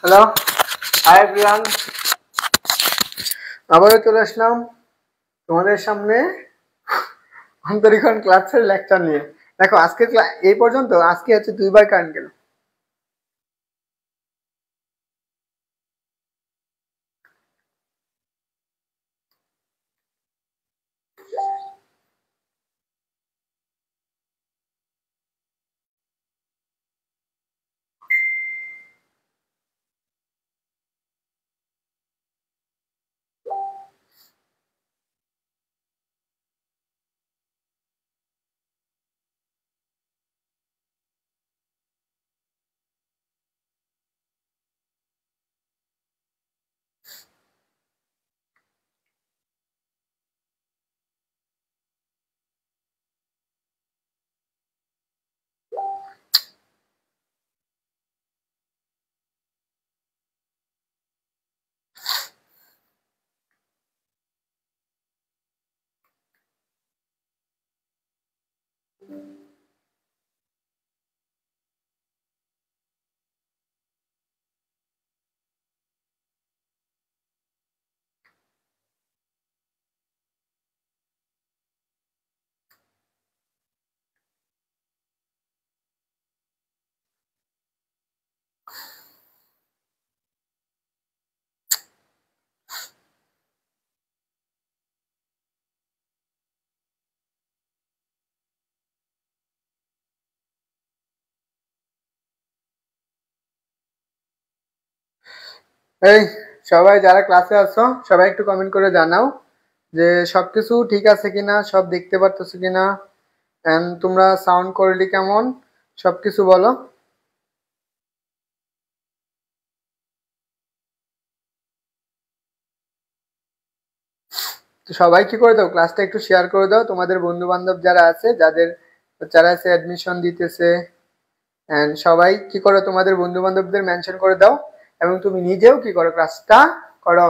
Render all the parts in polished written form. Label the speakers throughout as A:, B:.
A: Hello, hi everyone. আবারও চলে আসলাম তোমাদের সামনে অন্তরীক্ষণ ক্লাসের লেকচার নিয়ে। দেখো আজকে এই পর্যন্ত আজকে হচ্ছে 2বার কারেন্ট গেল। এই সবাই যারা ক্লাসে আছো সবাই একটু কমেন্ট করে জানাও যে সবকিছু ঠিক আছে কিনা, সব দেখতে পারতেছো কিনা, এন্ড তোমরা সাউন্ড কোয়ালিটি কেমন, সবকিছু বলো। তো সবাই কি করে দাও, ক্লাসটা একটু শেয়ার করে দাও তোমাদের বন্ধু বান্ধব যারা আছে, যারা আছে অ্যাডমিশন দিতেছে। এন্ড সবাই কি করো, তোমাদের বন্ধু বান্ধবদের মেনশন করে দাও এবং তুমি নিজেও কি করো, ক্লাসটা করো।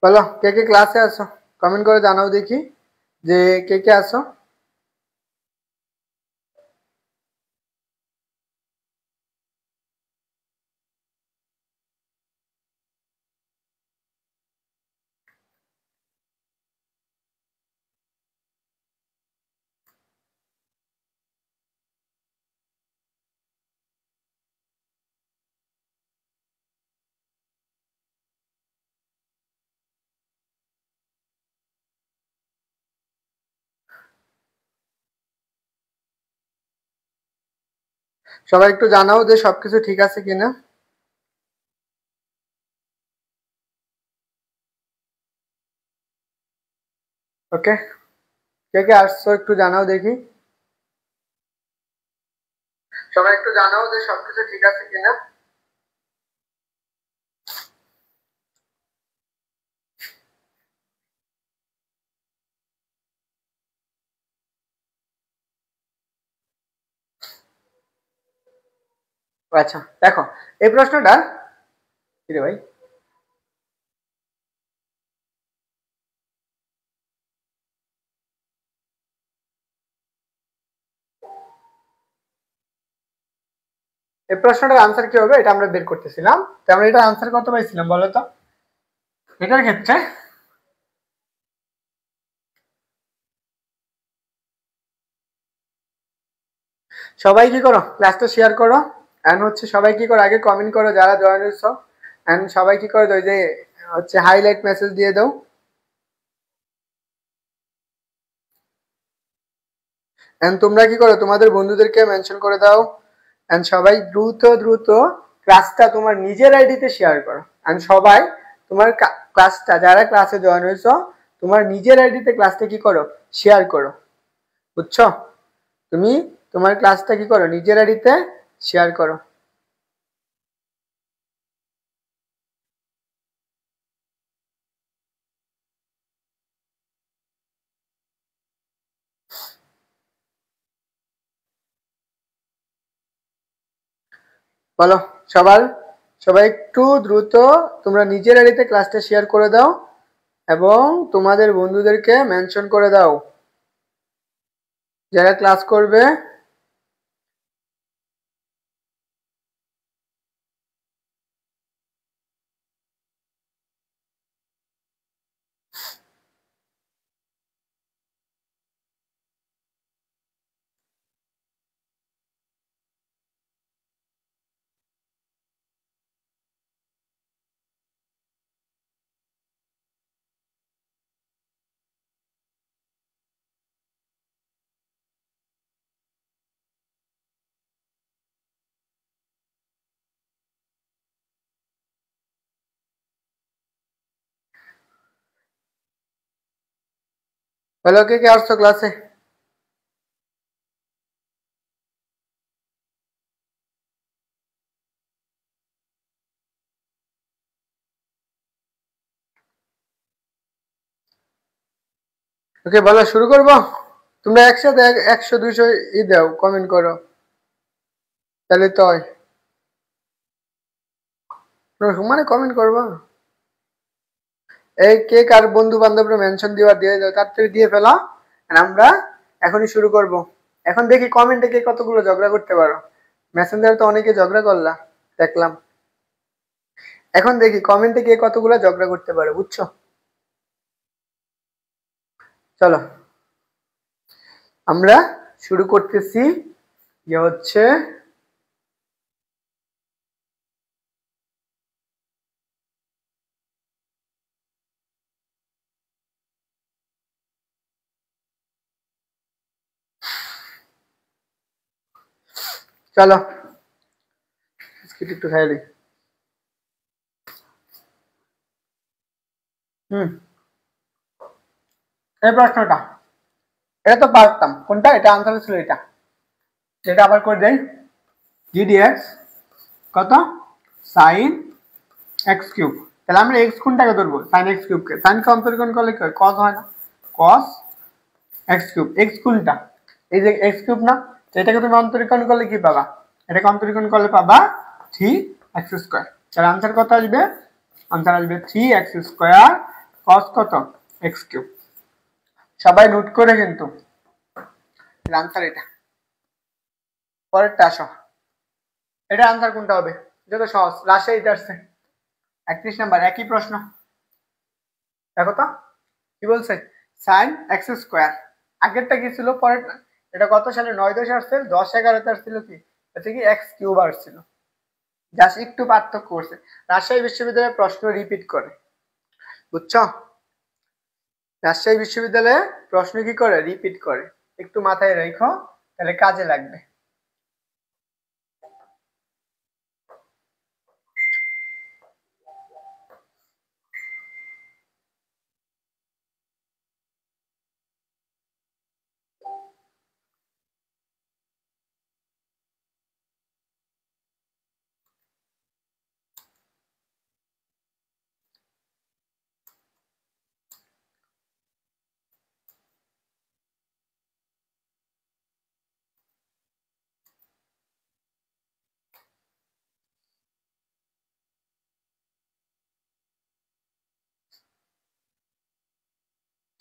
A: বলো কে কে ক্লাসে আসো, কমেন্ট করে জানাও দেখি যে কে কে আসো। সবাই একটু জানাও যে সবকিছু ঠিক আছে কিনা। ওকে, কে কে আসছো একটু জানাও দেখি। সবাই একটু জানাও যে সবকিছু ঠিক আছে কিনা। আচ্ছা দেখো, এই প্রশ্নটা কি রে ভাই, এই প্রশ্নটার আনসার কি হবে এটা আমরা বের করতেছিলাম। তো আমরা এটার আনসার কত পাইছিলাম বলো তো। এটার ক্ষেত্রে সবাই কি করো, ক্লাসটা শেয়ার করো। এন্ড হচ্ছে সবাই কি করো, আগে কমেন্ট করো যারা জয়েন হয়েছো। এন্ড সবাই কি করে ওই যে হচ্ছে হাইলাইট মেসেজ দিয়ে দাও। এন্ড তোমরা কি করো, তোমাদের বন্ধুদেরকে মেনশন করে দাও। এন্ড সবাই দ্রুত দ্রুত ক্লাসটা তোমার নিজের আইডিতে শেয়ার করো। এন্ড সবাই তোমার ক্লাসটা, যারা ক্লাসে জয়েন হয়েছো, তোমার নিজের আইডিতে ক্লাসটা কি করো, শেয়ার করো। বুঝছো? তুমি তোমার ক্লাসটা কি করো, নিজের আইডিতে শেয়ার করো। বলো সবার, সবাই একটু দ্রুত তোমরা নিজের আইডিতে ক্লাসটা শেয়ার করে দাও এবং তোমাদের বন্ধুদেরকে মেনশন করে দাও যারা ক্লাস করবে। বলো কে কে আসছো ক্লাসে? ওকে বলো শুরু করবো। তোমরা একসাথে 100 200 দাও, কমেন্ট করো, তাহলে তো হয়। তোমরা সমানে কমেন্ট করবা। এই কে কার বন্ধু বান্ধবরা মেনশন দিবা দিয়ে দাও, তাড়াতাড়ি দিয়ে ফেলা। আর আমরা এখনই শুরু করব। এখন দেখি কমেন্টে কে কতগুলো ঝগড়া করতে পারো। মেসেঞ্জারে তো অনেকে ঝগড়া করলা দেখলাম। এখন দেখি কমেন্টে কে কতগুলো ঝগড়া করতে পারো, বুঝছো? চলো আমরা শুরু করতেছি। যে হচ্ছে চলো বিস্কিট একটু খাই নি। হুম, এই প্রশ্নটা এটা তো পারতাম, কোনটা এটা আনসার ছিল এটা। এটা আবার করে দেই। GDX কত? Sine x cube. তাহলে আমরা এক্স কোনটাকে ধরবো? Sine x কিউবকে। সাইনকে অন্তরীকরণ করলে কি হয়? কস হয় না? Cos x cube. এক্স কোনটা? এই যে এক্স কিউব না? তো এটাকে তুমি অন্তরীকরণ করলে কি পাবা? এটাকে অন্তরীকরণ করলে পাবা 3x²। তাহলে আনসার কত আসবে? আনসার আসবে 3x² কস কত? X cube. সবাই নোট করে কিন্তু আনসার এটা। পরেরটা আসো, এটা আনসার কোনটা হবে? এটা তো সহজ, রাজশাহীতে আসছে 31 নাম্বার, একই প্রশ্ন। দেখো তো কি বলছে, সাইন এক্স²। আগেরটা কি ছিল? পরের এটা কত সালে 9 10 আসছে, 10 11-তে আসছিল কি হচ্ছে কি এক্স কিউব আসছিল। জাস্ট একটু পার্থক্য করছে। রাজশাহী বিশ্ববিদ্যালয়ে প্রশ্ন রিপিট করে, বুঝছো? রাজশাহী বিশ্ববিদ্যালয়ে প্রশ্ন কি করে? রিপিট করে। একটু মাথায় রেখো, তাহলে কাজে লাগবে।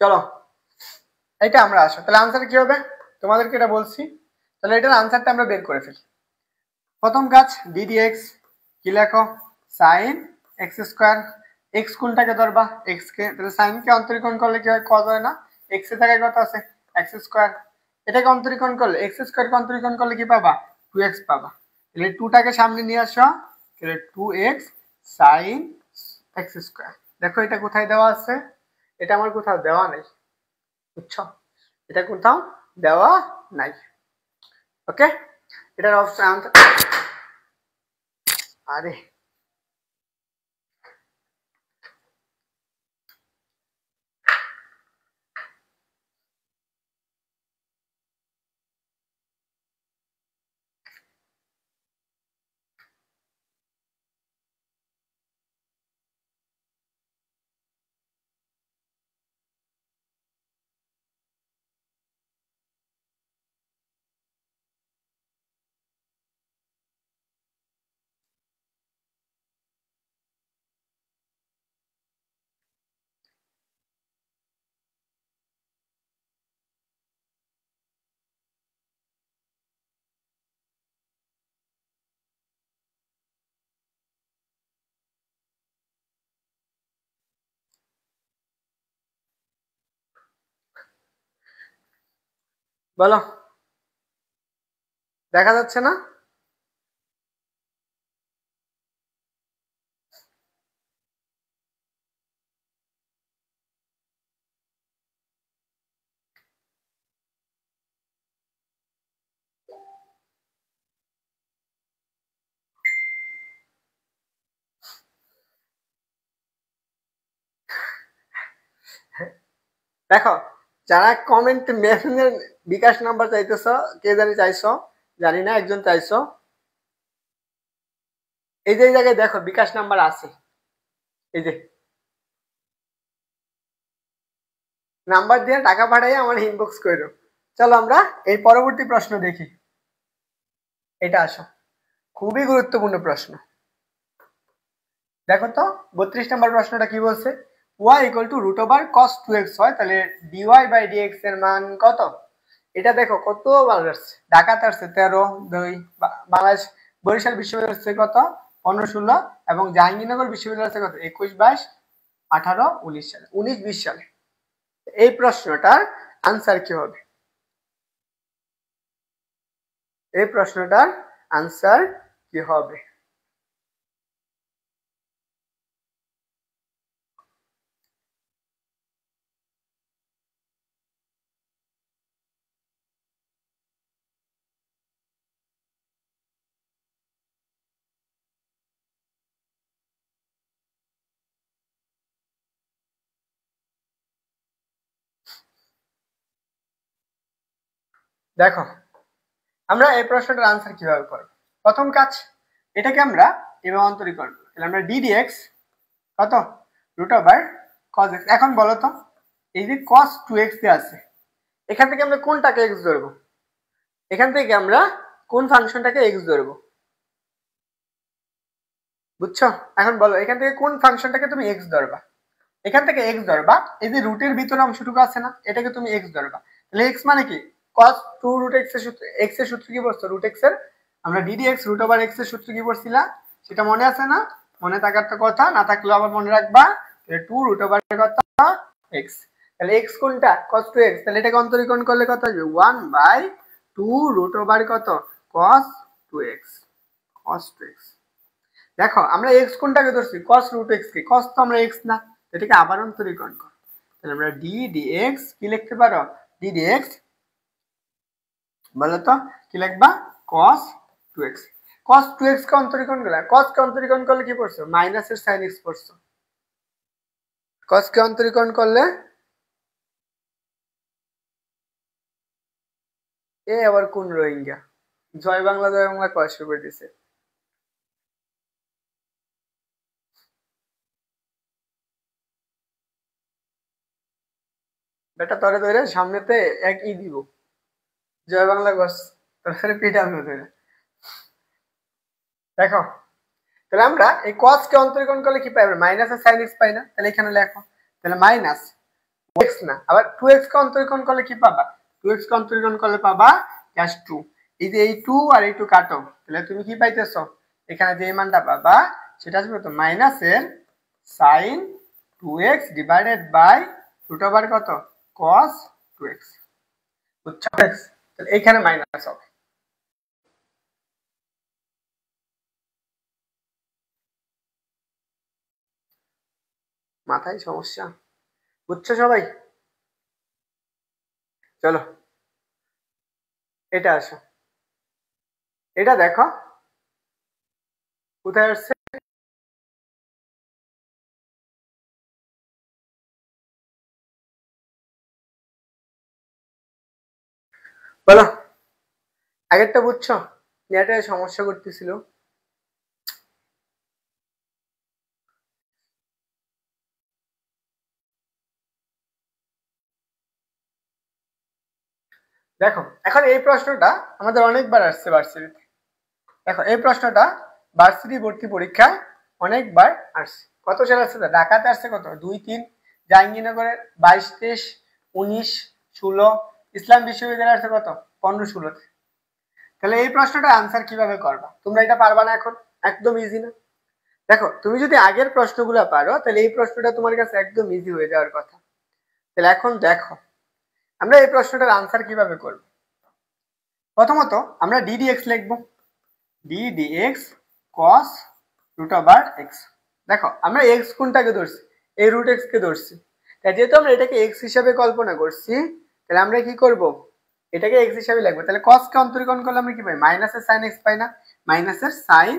A: চলো এটা আমরা আসো, তাহলে আনসার কি হবে তোমাদেরকে এটা বলছি। তাহলে এটার আনসারটা আমরা বের করে ফেলি। প্রথম কাজ, ডিডিএক্স কি লেখো? সাইন এক্স²। এক্স কোনটাকে ধরবা? এক্স কে। তাহলে সাইন কে অন্তরীকরণ করলে কি হয়? কজ হয় না? এক্স এর জায়গায় কত আছে? এক্স²। এটাকে অন্তরীকরণ করলে এক্স² কে অন্তরীকরণ করলে কি পাবা? 2x পাবা। তাহলে 2টাকে সামনে নিয়ে আসো, তাহলে 2x সাইন এক্স²। দেখো এটা কোথায় দেওয়া আছে? এটা আমার কোথাও দেওয়া নেই, বুঝছো? এটা কোথাও দেওয়া নাই। ওকে, এটার অপশন। আরে বলো, দেখা যাচ্ছে না? দেখো, যারা কমেন্ট মেসেঞ্জার বিকাশ নাম্বার চাইতেছ, কে জানি চাইছো, জানি না, একজন চাইছো। এই যে জায়গায় দেখো বিকাশ নাম্বার আছে, এই যে নাম্বার দিয়ে টাকা পাঠাই আমার ইনবক্স করো। চলো আমরা এই পরবর্তী প্রশ্ন দেখি। এটা আসো, খুবই গুরুত্বপূর্ণ প্রশ্ন। দেখো তো 32 নম্বর প্রশ্নটা কি বলছে, y equal to root over cos 2x হয়, তাহলে dy বাই dx এর মান কত? এটা দেখো কত বার আসছে, ঢাকাতে আসছে 13, বাংলাদেশ বরিশাল বিশ্ববিদ্যালয় আসছে কত 15-16, এবং জাহাঙ্গীরনগর বিশ্ববিদ্যালয় আসছে কত 21-22-18-19 সালে, 19-20 সালে। এই প্রশ্নটার আনসার কি হবে? এই প্রশ্নটার আনসার কি হবে? দেখো আমরা এই প্রশ্নটার আনসার কিভাবে করব। প্রথম কাজ, এটাকে আমরা এভাবে অন্তরীকরণ করব। তাহলে আমরা ddx কত রুট ওভার cos x। এখন বলো তো, এই যে cos 2x দিয়ে আছে, এখান থেকে আমরা কোনটাকে x ধরবো? এখান থেকে আমরা কোন ফাংশনটাকে x ধরবো? বুঝছো? এখন বলো এখান থেকে কোন ফাংশনটাকে তুমি x ধরবা? এখান থেকে x ধরবা, এই যে রুটের ভিতরে অংশটুকু আছে না, এটাকে তুমি x ধরবা। তাহলে x মানে কি, cos 2 রুট x এর সূত্র, x এর সূত্র কি বলছো রুট x এর, আমরা ddx রুট ওভার x এর সূত্র কি পড়ছিলা, সেটা মনে আছে না? মনে থাকার তো কথা, না থাকলেও আবার মনে রাখবা, 2 রুট ওভার কত x। তাহলে x কোনটা cos 2x, তাহলে এটাকে অন্তরীকরণ করলে কত আসবে 1/2 রুট ওভার কত cos 2x, cos 2x। দেখো আমরা x কোনটাকে ধরছি, cos রুট x কে, cos তো আমরা x না, এটাকে আবার অন্তরীকরণ কর। তাহলে আমরা d dx কি লিখতে পারো, d dx বলো তো কি লিখবা, cos 2x। cos 2x কে অন্তরীকরণ করলে, cos কে অন্তরীকরণ করলে কি পড়ছো, মাইনাস এর sin x পড়ছো। cos কে অন্তরীকরণ করলে এ আবার কোন রোহিঙ্গা, জয় বাংলা কয় শুরু করে দিছে। বেটা তরে ধরে সামনেতে এক ই দিব, জয় বাংলা গস তোরে পিটানো ধরে। দেখো তাহলে আমরা এই cos কে অন্তরীকরণ করলে কি পাই, মাইনাস এর sin x পাই না, তাহলে এখানে লেখো, তাহলে মাইনাস x না, আবার 2x কে অন্তরীকরণ করলে কি পাবা, 2x কে অন্তরীকরণ করলে পাবা +2। এই যে এই 2 আর এই 2 কাটো, তাহলে তুমি কি পাইতেছো, এখানে যে মানটা পাবা সেটা আসবে কত, মাইনাস এর sin 2x divided by root over কত cos 2x। বুঝছো? তাহলে এখানে মাইনাস হবে। মাথায় সমস্যা, বুঝছো সবাই? চলো এটা আসো, এটা দেখো কোথায় আসছে, বলো আগেরটা বুঝছো, নেটে সমস্যা করতেছিল। দেখো এখন এই প্রশ্নটা আমাদের অনেকবার আসছে ভার্সিটিতে। দেখো এই প্রশ্নটা ভার্সিটি ভর্তি পরীক্ষায় অনেকবার আসছে। কত সালে আসছে, ঢাকাতে আসছে কত 2-3, জাহাঙ্গীরনগরে 22-23, 19-16, ইসলাম বিশ্ববিদ্যালয়ে আসছে কত 15-16। তাহলে এই প্রশ্নটা আনসার কিভাবে করবা, তোমরা এটা পারবা না এখন, একদম ইজি না। দেখো তুমি যদি আগের প্রশ্নগুলো পারো তাহলে এই প্রশ্নটা তোমার কাছে একদম ইজি হয়ে যাওয়ার কথা। তাহলে এখন দেখো আমরা এই প্রশ্নটার আনসার কিভাবে করব। প্রথমত আমরা ddx লিখবো, ddx cos root over x। দেখো আমরা x কোনটাকে ধরছি, এই রুট x কে ধরছি, তাই যেহেতু আমরা এটাকে x হিসাবে কল্পনা করছি, তাহলে আমরা কি করব, এটাকে x হিসাবে লিখবো। তাহলে cos কে অন্তরীকরণ করলে আমরা কি পাই, মাইনাসের sin x পাই না, মাইনাসের sin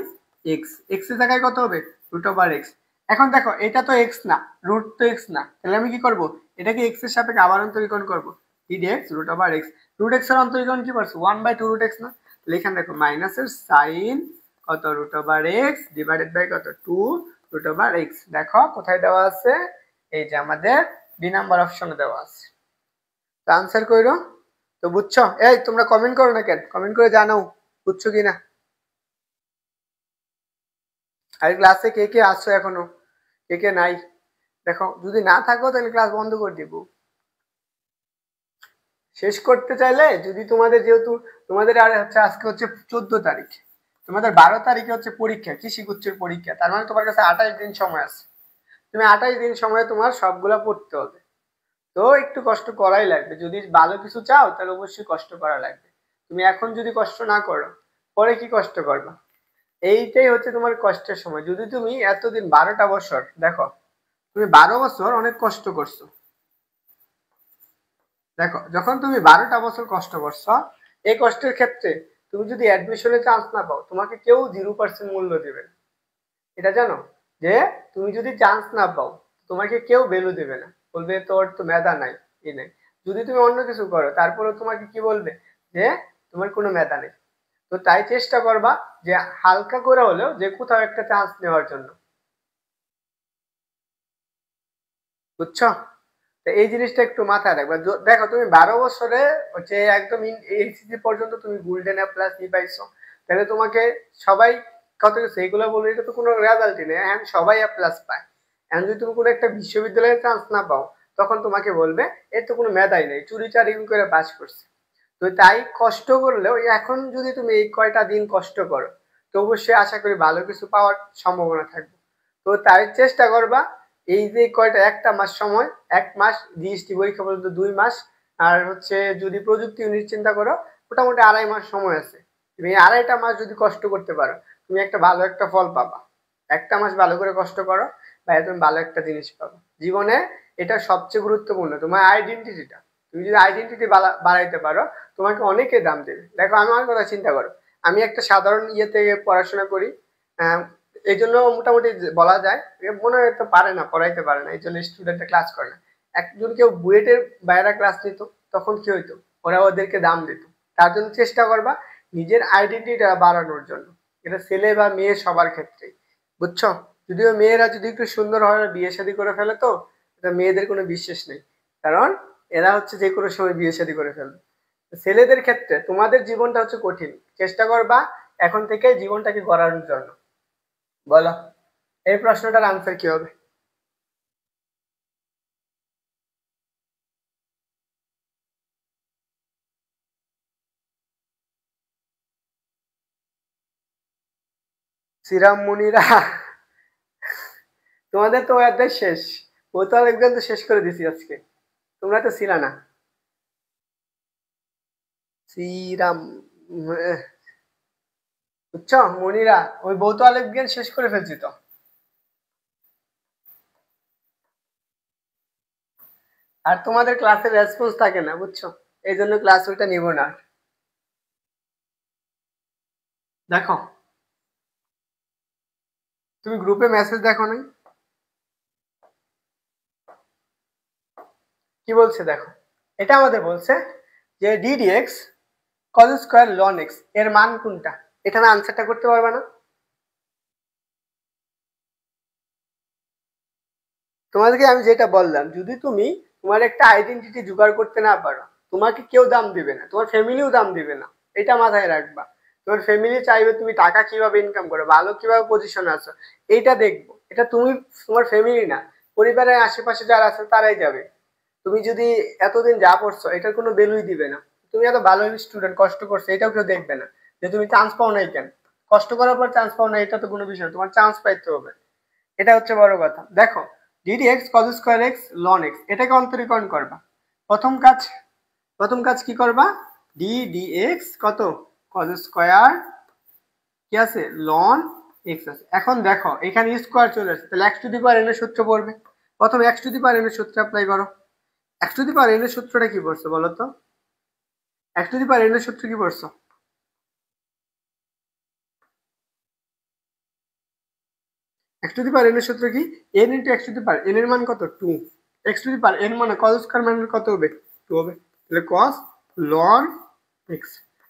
A: x, x এর জায়গায় কত হবে, রুট ওভার x। এখন দেখো এটা তো x না, রুট তো x না, তাহলে আমি কি করব, এটাকে x এর সাপেক্ষে আবার অন্তরীকরণ করব, ddx root over x। Root x এর অন্তরীকরণ কি পারছো, 1/2 রুট x না, তাহলে এখানে দেখো মাইনাসের sin কত root over x divided by কত 2 রুট ওভার x। দেখো কোথায় দেওয়া আছে, এই যে আমাদের বি নাম্বার অপশনে দেওয়া আছে। তো আনসার কইরো। তো বুঝছো, এই তোমরা কমেন্ট করো না কেন, কমেন্ট করে জানাও বুঝছো কিনা। আর ক্লাসে কে কে আসছো এখনো, কে কে নাই দেখো, যদি না থাকো তাহলে ক্লাস বন্ধ করে দিব। শেষ করতে চাইলে যদি তোমাদের, যেহেতু তোমাদের আর হচ্ছে আজকে হচ্ছে 14 তারিখ, তোমাদের 12 তারিখে হচ্ছে পরীক্ষা, কৃষি গুচ্ছের পরীক্ষা, তার মানে তোমার কাছে 28 দিন সময় আছে। তুমি 28 দিন সময় তোমার সবগুলা পড়তে হবে, তো একটু কষ্ট করাই লাগবে। যদি ভালো কিছু চাও তাহলে অবশ্যই কষ্ট করা লাগবে। তুমি এখন যদি কষ্ট না করো পরে কি কষ্ট করবা, এইটাই হচ্ছে তোমার কষ্টের সময়। যদি তুমি এতদিন 12টা বছর, দেখো তুমি 12 বছর অনেক কষ্ট করছো, দেখো যখন তুমি 12টা বছর কষ্ট করছো, এই কষ্টের ক্ষেত্রে তুমি যদি অ্যাডমিশনে চান্স না পাও, তোমাকে কেউ 0% মূল্য দেবে না। এটা জানো যে তুমি যদি চান্স না পাও তোমাকে কেউ ভ্যালু দেবে না, বলবে তোর তো মেধা নাই, এই নাই। যদি তুমি অন্য কিছু করো তারপরে তোমাকে কি বলবে, যে তোমার কোনো মেধা নেই। তো তাই চেষ্টা করবা যে হালকা করে হলেও যে কোথাও একটা চান্স নেওয়ার জন্য, বুঝছো। তো এই জিনিসটা একটু মাথায় রাখবা। দেখো তুমি 12 বছরে হচ্ছে একদম এইচএসসি পর্যন্ত তুমি গোল্ডেন এ প্লাস ই পাইছো, তাহলে তোমাকে সবাই কত কিছু এগুলো বলে, এটা তো কোনো রেজাল্টই নেই, হ্যাঁ সবাই এ প্লাস পায়। এখন যদি তুমি কোনো একটা বিশ্ববিদ্যালয়ে চান্স না পাও, তখন তোমাকে বলবে এর তো কোনো মেধাই নেই, চুরি চারি করে পাস করছে। তো তাই কষ্ট করলেও এখন যদি তুমি এই কয়টা দিন কষ্ট করো, তো অবশ্যই আশা করি ভালো কিছু পাওয়ার সম্ভাবনা থাকবে। তো তাই চেষ্টা করবা, এই যে কয়টা একটা মাস সময়, 1 মাস, জিএসটি পরীক্ষা পর্যন্ত 2 মাস, আর হচ্ছে যদি প্রযুক্তি ইউনিট চিন্তা করো মোটামুটি 2.5 মাস সময় আছে। তুমি 2.5টা মাস যদি কষ্ট করতে পারো, তুমি একটা ভালো একটা ফল পাবা। একটা মাস ভালো করে কষ্ট করো, ভাই তুমি ভালো একটা জিনিস পাবো জীবনে। এটা সবচেয়ে গুরুত্বপূর্ণ, তোমার আইডেন্টিটিটা। তুমি যদি আইডেন্টিটি বাড়াইতে পারো, তোমাকে অনেকে দাম দেবে। দেখো আমার কথা চিন্তা করো, আমি একটা সাধারণ ইয়েতে পড়াশোনা করি, এই জন্য মোটামুটি বলা যায় মনে হয় তো পারে না, পড়াইতে পারে না, এই জন্য স্টুডেন্টরা ক্লাস করে না। একজন কেউ বুয়েটের বাইরে ক্লাস নিত, তখন কি হইতো, ওরা ওদেরকে দাম দিত। তার জন্য চেষ্টা করবা নিজের আইডেন্টিটিটা বাড়ানোর জন্য। এটা ছেলে বা মেয়ে সবার ক্ষেত্রে, বুঝছো। যদিও মেয়েরা যদি একটু সুন্দর হয় বিয়ে শাদী করে ফেলে, তো এটা মেয়েদের কোনো বিশ্বাস নেই, কারণ এরা হচ্ছে যে কোনো সময় বিয়ে শাদী করে ফেলবে। ছেলেদের ক্ষেত্রে তোমাদের জীবনটা হচ্ছে কঠিন, চেষ্টা করবা এখন থেকে জীবনটাকে গড়ানোর জন্য। বলো এই প্রশ্নটার আনসার কি হবে। শ্রীরাম মুনিরা, তোমাদের তো অধ্যায় শেষ, বোতল একদম তো শেষ করে দিছি আজকে, তোমরা তো ছিল না। শ্রীরাম, বুঝছো মনিরা, ওই বোতল একদম শেষ করে ফেলছি তো। আর তোমাদের ক্লাসের রেসপন্স থাকে না, বুঝছো, এই জন্য ক্লাস ওইটা নিব না। দেখো তুমি গ্রুপে মেসেজ দেখো নাই, কি বলছে দেখো। এটা আমাদের বলছে যে ddx cos square ln x এর মান কোনটা, এখানে আনসারটা করতে পারবে না। তোমাদেরকে আমি যেটা বললাম, যদি তুমি তোমার একটা আইডেন্টিটি জোগাড় করতে না পারো, তোমাকে কেউ দাম দিবে না, তোমার ফ্যামিলিও দাম দিবে না, এটা মাথায় রাখবা। তোমার ফ্যামিলি চাইবে তুমি টাকা কিভাবে ইনকাম করো, ভালো কিভাবে পজিশন আছো, এইটা দেখবো। এটা তুমি, তোমার ফ্যামিলি না, পরিবারের আশেপাশে যারা আছে তারাই যাবে। তুমি যদি এতদিন যা পড়ছো এটার কোনো ভ্যালুই দিবে না। তুমি এত ভালো স্টুডেন্ট, কষ্ট করছো, এটাও কেউ দেখবে না। যে তুমি চান্স পাও নাই কেন, কষ্ট করার পর চান্স পাও না, এটা তো কোনো বিষয় না, তোমার চান্স পাইতে হবে, এটা হচ্ছে বড় কথা। দেখো ddx cos square x ln x, এটাকে অন্তরীকরণ করবা। প্রথম কাজ, প্রথম কাজ কি করবা, ডি ডি এক্স কত কজ স্কয়ার কি আছে লন এক্স আছে। এখন দেখো এখানে স্কয়ার চলে আসছে, তাহলে x to the power n এর সূত্র পড়বে। প্রথমে x to the power n এর সূত্র অ্যাপ্লাই করো। X to the power n এর সূত্রটা কি পড়ছো বলো তো? X to the power n এর সূত্র কি পড়ছো? X to the power n এর সূত্র কি? N into x to the power n এর মান কত 2, x to the power N মানে কজ স্কয়ার মান কত হবে 2 হবে, তাহলে cos ln x।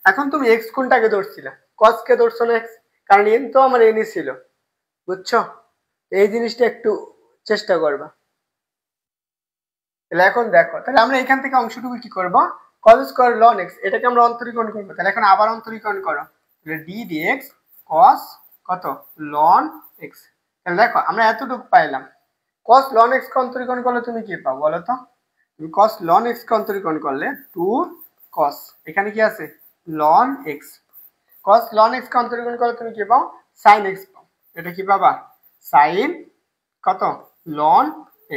A: এখন তুমি x কোনটাকে ধরছিলা? cos কে ধরছো না x, কারণ n তো আমার n ছিল, বুঝছো? এই জিনিসটা একটু চেষ্টা করবা। তাহলে এখন দেখো, তাহলে আমরা এখান থেকে অংশটুকু কি করব? cos স্কয়ার ln x এটাকে আমরা অন্তরীকরণ করব। তাহলে এখন আবার অন্তরীকরণ করো, তাহলে d dx cos কত ln x। তাহলে দেখো আমরা এতটুকু পাইলাম। cos ln x কে অন্তরীকরণ করলে তুমি কি পাও বলো তো? তুমি cos ln x কে অন্তরীকরণ করলে 2 cos, এখানে কি আছে ln x। cos ln x কে অন্তরীকরণ করলে তুমি কি পাও? sin x পাও। এটা কি পাবা? sin কত ln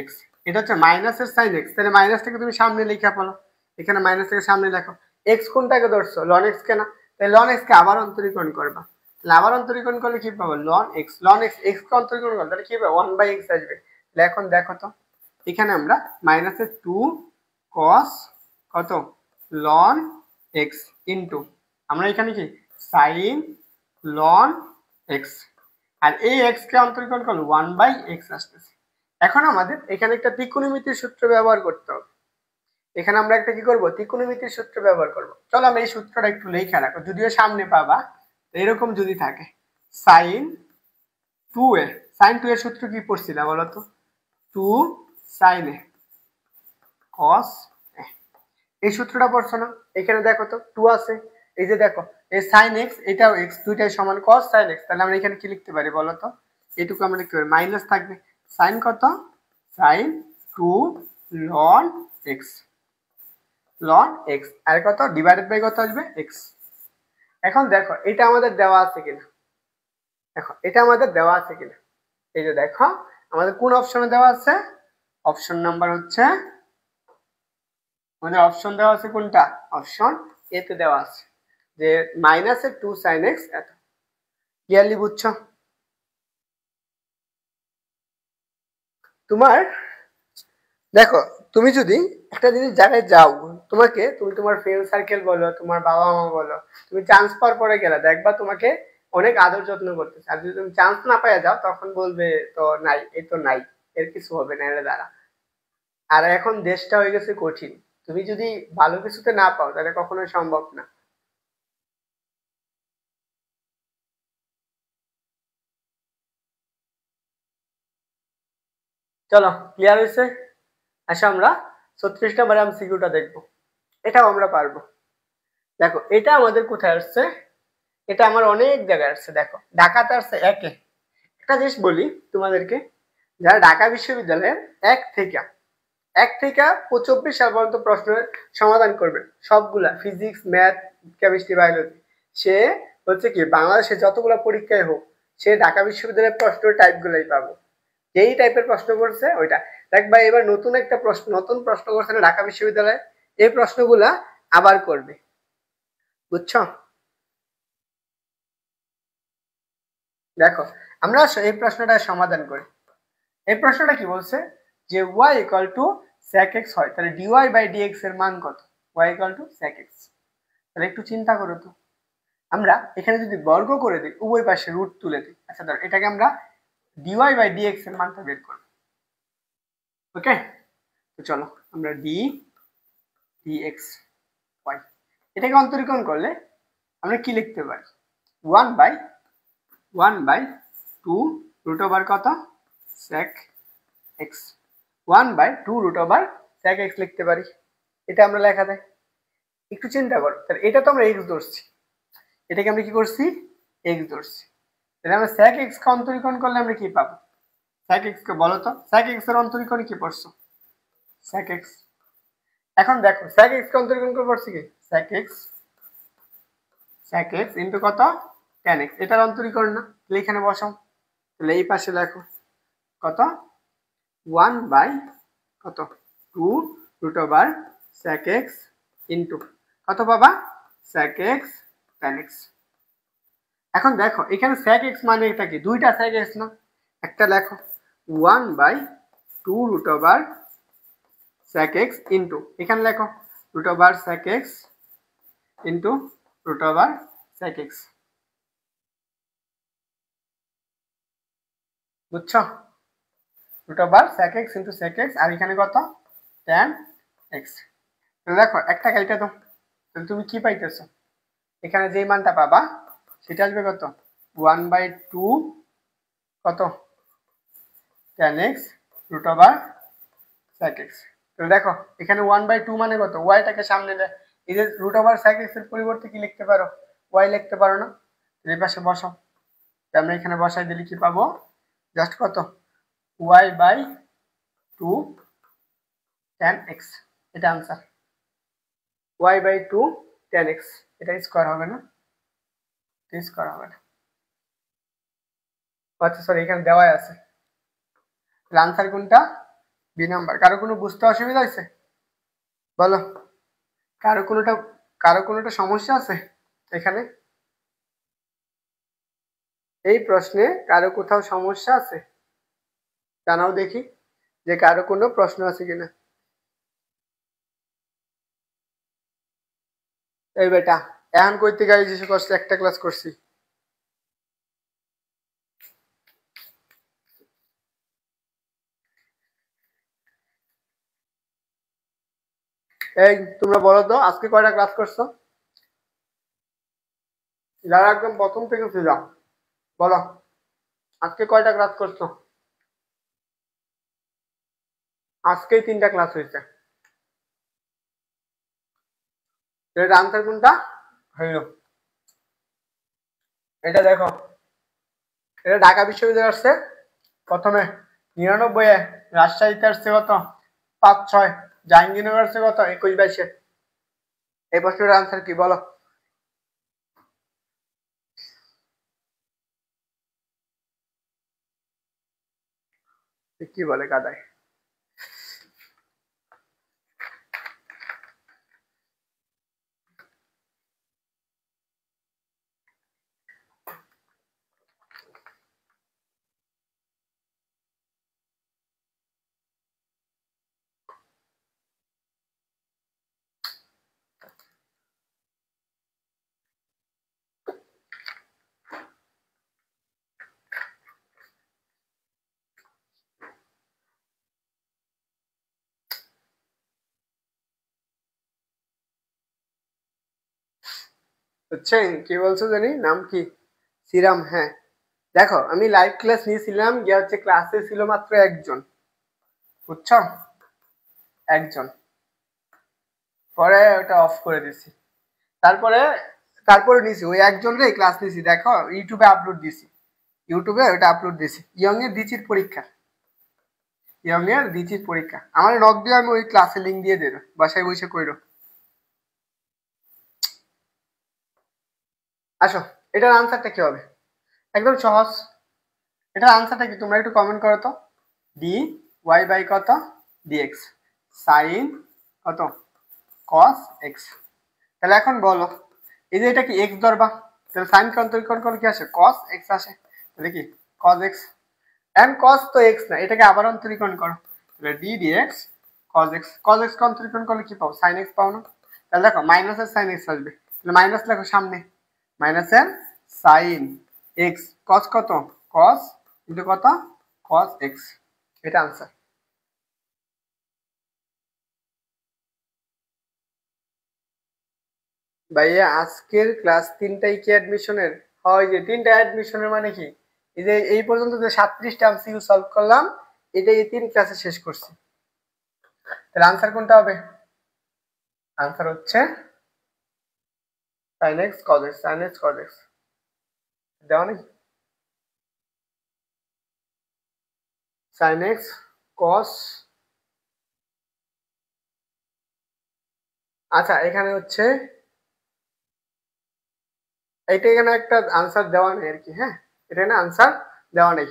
A: x। এটা হচ্ছে মাইনাসের sin x, তাহলে মাইনাসটাকে তুমি সামনে লিখে ফেলো, এখানে মাইনাস থেকে সামনে লেখো। x কোনটাকে ধরছো? ln x কে না, তাহলে ln x কে আবার অন্তরীকরণ করবা। তাহলে আবার অন্তরীকরণ করলে কি পাবো? ln x। ln x x কে অন্তরীকরণ করলে তাহলে কি হবে 1/x আসবে। তাহলে এখন দেখো তো এখানে আমরা মাইনাসের 2 cos কত ln x ইনটু আমরা এখানে কি sin ln x, আর এই x কে অন্তরীকরণ করলে 1/x আসতেছে। এখন আমাদের এখানে একটা ত্রিকোণমিতির সূত্র ব্যবহার করতে হবে। এখানে আমরা একটা কি করব? ত্রিকোণমিতির সূত্র ব্যবহার করব। চলো আমরা এই সূত্রটা একটু লিখে রাখো, যদিও সামনে পাবা। এরকম যদি থাকে sin 2a, sin 2 এর সূত্র কি পড়ছিলা বলো তো? 2 sin a cos a, এই সূত্রটা পড়ছো না? এখানে দেখো তো 2 আছে, এই যে দেখো এই sin x এটাও x, দুইটাই সমান cos sin x। তাহলে আমরা এখানে কি লিখতে পারি বলো তো? এটুকু আমরা লিখতে পারি মাইনাস থাকবে sin কত sin 2 ln x, ln x আর কত ডিভাইডেড বাই কত আসবে x। এখন দেখো এটা আমাদের দেওয়া আছে কিনা, দেখো এটা আমাদের দেওয়া আছে কিনা। এই যে দেখো আমাদের কোন অপশনে দেওয়া আছে? অপশন নাম্বার হচ্ছে আমাদের অপশন দেওয়া আছে কোনটা? অপশন এ তে দেওয়া আছে যে মাইনাসের 2 sin x এত। ক্লিয়ারলি বুঝছো? তোমার দেখো তুমি যদি একটা জিনিস জায়গায় যাও, তুমি তোমার ফ্রেন্ড সার্কেল বলো, তোমার বাবা মা বলো, তুমি চান্স পাওয়ার পরে গেলে দেখবা তোমাকে অনেক আদর যত্ন করতেছে। আর যদি তুমি চান্স না পাইয়া যাও তখন বলবে তো নাই, এই তো নাই, এর কিছু হবে না এর দ্বারা। আর এখন দেশটা হয়ে গেছে কঠিন, তুমি যদি ভালো কিছুতে না পাও তাহলে কখনোই সম্ভব না। চলো ক্লিয়ার হয়েছে? আচ্ছা আমরা 36 নম্বরে এমসিকিউটা দেখবো, এটাও আমরা পারবো। দেখো এটা আমাদের কোথায় আসছে? এটা আমার অনেক জায়গায় আসছে। দেখো ঢাকাতে আসছে একে। একটা জিনিস বলি তোমাদেরকে, যারা ঢাকা বিশ্ববিদ্যালয়ের এক থেকে 24 সাল পর্যন্ত প্রশ্নের সমাধান করবে সবগুলা, ফিজিক্স ম্যাথ কেমিস্ট্রি বায়োলজি, সে হচ্ছে কি বাংলাদেশে যতগুলো পরীক্ষায় হোক সে ঢাকা বিশ্ববিদ্যালয়ের প্রশ্নের টাইপগুলাই পাবো। যেই টাইপের প্রশ্ন করছে ওইটা দেখবা। এবার নতুন প্রশ্ন করছে না ঢাকা বিশ্ববিদ্যালয়ে, এই প্রশ্নগুলা আবার করবে, বুঝছো? দেখো আমরা এই প্রশ্নটা সমাধান করি। এই প্রশ্নটা কি বলছে যে y equal two sec x হয়, তাহলে dy বাই dx এর মান কত? y equal two sec x। তাহলে একটু চিন্তা করো তো, আমরা এখানে যদি বর্গ করে দিই, উভয় পাশে রুট তুলে দিই, আচ্ছা ধর এটাকে আমরা dy বাই dx এর মানটা বের করব। ওকে, তো চলো আমরা d dx y এটাকে অন্তরীকরণ করলে আমরা কি লিখতে পারি? 1/2 রুট ওভার কত sec x, 1/2 root over sec x লিখতে পারি। এটা আমরা লেখা দেয়। একটু চিন্তা করো, তাহলে এটা তো আমরা x ধরছি, এটাকে আমরা কি করছি x ধরছি। তাহলে আমরা sec x কে অন্তরীকরণ করলে আমরা কি পাবো? sec x কে বলো তো, sec x এর অন্তরীকরণে কি পড়ছো? sec x। এখন দেখো sec x কে অন্তরীকরণ করে পড়ছি কি sec x ইনটু কত tan x, এটার অন্তরীকরণ না, তাহলে এখানে বসাও। তাহলে এই পাশে লেখো কত 1/2 root over sec x into কত বাবা sec x tan x। এখন দেখো এখানে sec x মানে এটা কি, দুইটা sec x না, একটা লেখো 1/2 root over sec x into এখানে লেখো root over sec x into root over sec x, বুঝছো? root over sec x into sec x আর এখানে কত tan x। দেখো একটা কাইটা দাও, তাহলে তুমি কি পাইতেছো, এখানে যে মানটা পাবা সেটা আসবে কত 1/2 কত tan x root over sec x। তো দেখো এখানে 1/2 মানে কত, y-টাকে সামনে নিলে এই যে root over sec x এর পরিবর্তে কি লিখতে পারো, y লিখতে পারো না, এই পাশে বসাও। আমরা এখানে বসাই দিলে কি পাবো, জাস্ট কত y/2 tan x, এটা आंसर y/2 tan x, এটা স্কয়ার হবে না, স্কয়ার হবে না, আচ্ছা সরি এখানে দেওয়াই আছে। आंसर কোনটা, বি নাম্বার। কারো কোনো বুঝতে অসুবিধা হয়েছে বলো, কারো কোনোটা সমস্যা আছে এখানে, এই প্রশ্নে কারো কোথাও সমস্যা আছে জানাও দেখি, যে কারো কোনো প্রশ্ন আছে কিনা। এই বেটা এখন কই থেকে আইছিস, করছি একটা ক্লাস করছি। এই তোমরা বলো তো আজকে কয়টা ক্লাস করছো, যারা একদম প্রথম থেকে ছিল বলো আজকে কয়টা ক্লাস করছো। আজকেই 3টা ক্লাস হয়েছে, এটা আনসার কোনটা হইল, এটা দেখো এটা ঢাকা বিশ্ববিদ্যালয় আসছে প্রথমে 99, রাজশাহীতে আসছে কত 5-6, জাহাঙ্গীরনগর আসছে কত 21-22। এই প্রশ্নটার আনসার কি বলো, কি বলে কাদায়। বুঝছেন কি বলছো জানি, নাম কি সিরাম। হ্যাঁ দেখো আমি লাইভ ক্লাস নিয়েছিলাম, গিয়ে হচ্ছে ক্লাসে ছিল মাত্র একজন, বুঝছো একজন, পরে ওটা অফ করে দিছি, তারপরে নিছি ওই একজনের ক্লাস নিছি, দেখো ইউটিউবে আপলোড দিছি, ইউটিউবে ওটা আপলোড দিছি, ইয়ং এর দিচির পরীক্ষা, ইয়ং এর দিচির পরীক্ষা, আমার নক দিয়ে আমি ওই ক্লাসে লিংক দিয়ে দেব, বাসায় বসে কইরো। আসো এটার আনসারটা কি হবে, একদম সহজ, এটার আনসারটা কি তোমরা একটু কমেন্ট করো তো, ডি ওয়াই বাই কত ডিএক্স সাইন কত কস এক্স। তাহলে এখন বলো এই যে এটা কি এক্স ধরবা, তাহলে সাইন কে অন্তরীকরণ করলে কি আসে কস এক্স আসে, তাহলে কি কস এক্স, এন্ড কস তো এক্স না, এটাকে আবার অন্তরীকরণ করো, তাহলে d dx cos x, cos x কে অন্তরীকরণ করলে কি পাবো সাইন এক্স পাও না, তাহলে দেখো মাইনাসের সাইন এক্স আসবে, তাহলে মাইনাস লেখো সামনে, মাইনাসের সাইন এক্স কস কত কস ইন্টু কত কস এক্স, এটা আনসার। ভাইয়া আজকের ক্লাস 3টাই কি অ্যাডমিশনের, হয় যে 3টা অ্যাডমিশনের মানে কি, এই যে এই পর্যন্ত যে 37টা এমসিকিউ সলভ করলাম এটা এই 3 ক্লাসে শেষ করছি, তাহলে আনসার কোনটা হবে, আনসার হচ্ছে sin x cos x, sin x cos x দেওয়া নেই, sin x cos, আচ্ছা এখানে হচ্ছে এইটা এখানে একটা আনসার দেওয়া নেই আর কি, হ্যাঁ এটা না আনসার দেওয়া নেই,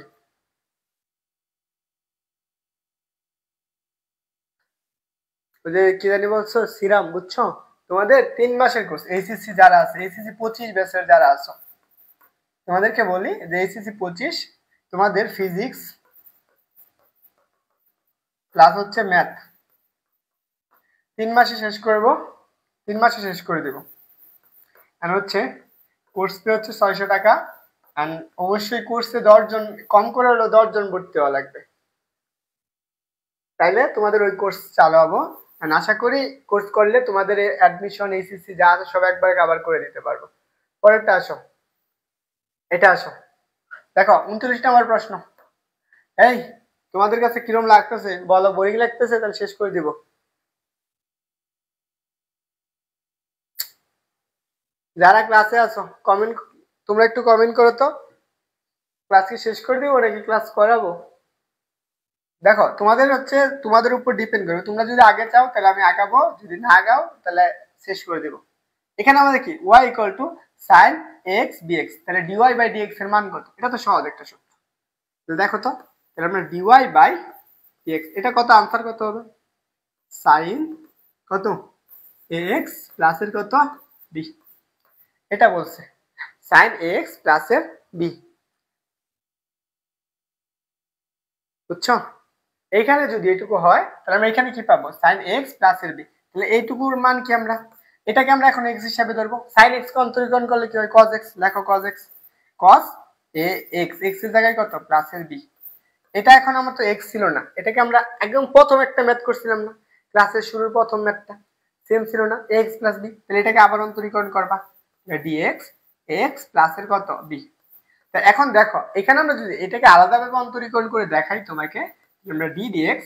A: ওই যে কি জানি বলছো সিরাম, বুঝছো তোমাদের 3 মাসের কোর্স এইচএসসি যারা আছে, এইচএসসি 25 ব্যাচের যারা আছো, তোমাদেরকে বলি যে এইচএসসি 25 তোমাদের ফিজিক্স প্লাস হচ্ছে ম্যাথ 3 মাসে শেষ করব, 3 মাসে শেষ করে দেব। আর হচ্ছে কোর্স ফি হচ্ছে 600 টাকা। এন্ড অবশ্যই কোর্সে 10 জন কম করে হলো 10 জন ভর্তি হওয়া লাগবে, তাইলে তোমাদের ওই কোর্স চালাবো। আশা করি কোর্স করলে তোমাদের অ্যাডমিশন এইচএসসি যা আছে সব একবারে কভার করে দিতে পারবো। পরেরটা আসো, এটা আসো, দেখো 29 নম্বর প্রশ্ন। এই তোমাদের কাছে কিরম লাগতেছে বলো? বোরিং লাগতেছে? তাহলে শেষ করে দিব। যারা ক্লাসে আছো কমেন্ট, তোমরা একটু কমেন্ট করো তো, ক্লাস কি শেষ করে দিব নাকি ক্লাস করাবো? দেখো তোমাদের হচ্ছে তোমাদের উপর ডিপেন্ড করবে, তোমরা যদি আগে চাও তাহলে আমি আগাবো, যদি না আগাও তাহলে শেষ করে দেব। এখানে আমাদের কি y equal two sin x dx, তাহলে dy বাই dx এর মান কত? এটা তো সহজ একটা সূত্র, দেখো তো। তাহলে আমরা dy বাই dx, এটা কত? আনসার কত হবে? sin কত ax প্লাস এর কত b, এটা বলছে sin ax প্লাস এর b, বুঝছো? এইখানে যদি এইটুকু হয় তাহলে আমরা এখানে কি পাবো? sin x প্লাস এর b। তাহলে এইটুকুর মান কি? আমরা এটাকে আমরা এখন x হিসাবে ধরবো। sin x কে অন্তরীকরণ করলে কি হয়? cos x, লেখো cos x, cos a x, x এর জায়গায় কত? প্লাস এর b। এটা এখন আমার তো x ছিল না, এটাকে আমরা একদম প্রথম একটা ম্যাথ করছিলাম না, ক্লাসের শুরুর প্রথম ম্যাথটা সেম ছিল না, x প্লাস b। তাহলে এটাকে আবার অন্তরীকরণ করবা, dx x প্লাস এর কত? b। তা এখন দেখো এখানে আমরা যদি এটাকে আলাদাভাবে অন্তরীকরণ করে দেখাই তোমাকে, আমরা d dx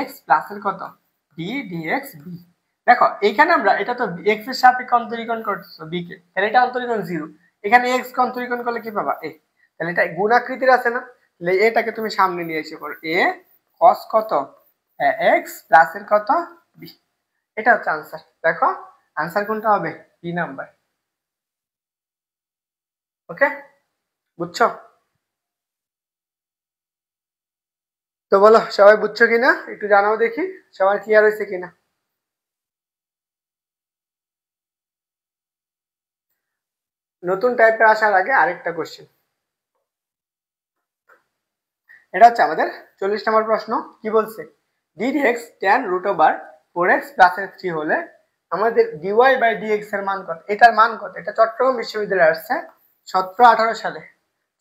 A: x প্লাস এর কত? d dx b। দেখো এখানে আমরা এটা তো x এর সাপেক্ষে অন্তরীকরণ করতেছো b কে, তাহলে এটা অন্তরীকরণ 0, এখানে x কে অন্তরীকরণ করলে কি পাবা? a। তাহলে এটা গুণাকৃতির আছে না, তাহলে এটাকে তুমি সামনে নিয়ে এসে পড়ো, a cos কত x প্লাস এর কত b। এটা হচ্ছে आंसर। দেখো आंसर কোনটা হবে? B number. ওকে, বুঝছো? তো বলো সবাই বুঝছো কিনা, একটু জানাও দেখি সবার ক্লিয়ার হয়েছে কিনা। নতুন টাইপের আসার আগে আরেকটা কোশ্চেন, এটা হচ্ছে আমাদের 40 নম্বর প্রশ্ন। কি বলছে? d dx tan root over 4x plus 3 হলে আমাদের dy by dx এর মান কত? এটার মান কত? এটা চট্টগ্রাম বিশ্ববিদ্যালয়ে আসছে 17-18 সালে,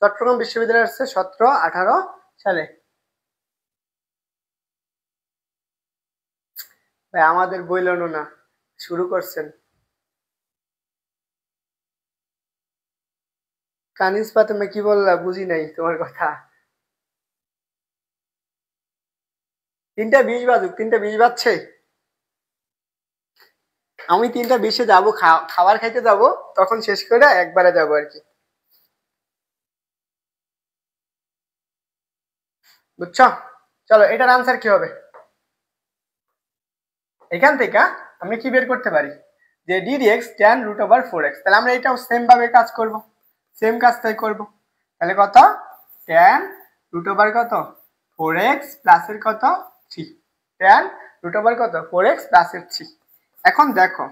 A: চট্টগ্রাম বিশ্ববিদ্যালয়ে আসছে 17-18 সালে। ভাই আমাদের বইলনো না, শুরু করছেন। কানিস ফাতেমা কি বললা? বুঝি নাই তোমার কথা। 3টা 20 বাজুক, 3টা 20 বাজছে, আমি 3টা 20-এ যাবো, খাবার খাইতে যাব, তখন শেষ করে একবারে যাবো আর কি, বুঝছো? চলো এটার আনসার কি হবে? এখান থেকে আমরা কি বের করতে পারি? যে d dx tan root over 4x, তাহলে আমরা এটাও সেম ভাবে কাজ করব, সেম কাজটাই করব। তাহলে কত? tan root over কত 4x প্লাস এর কত 3, tan root over কত 4x প্লাস এর 3। এখন দেখো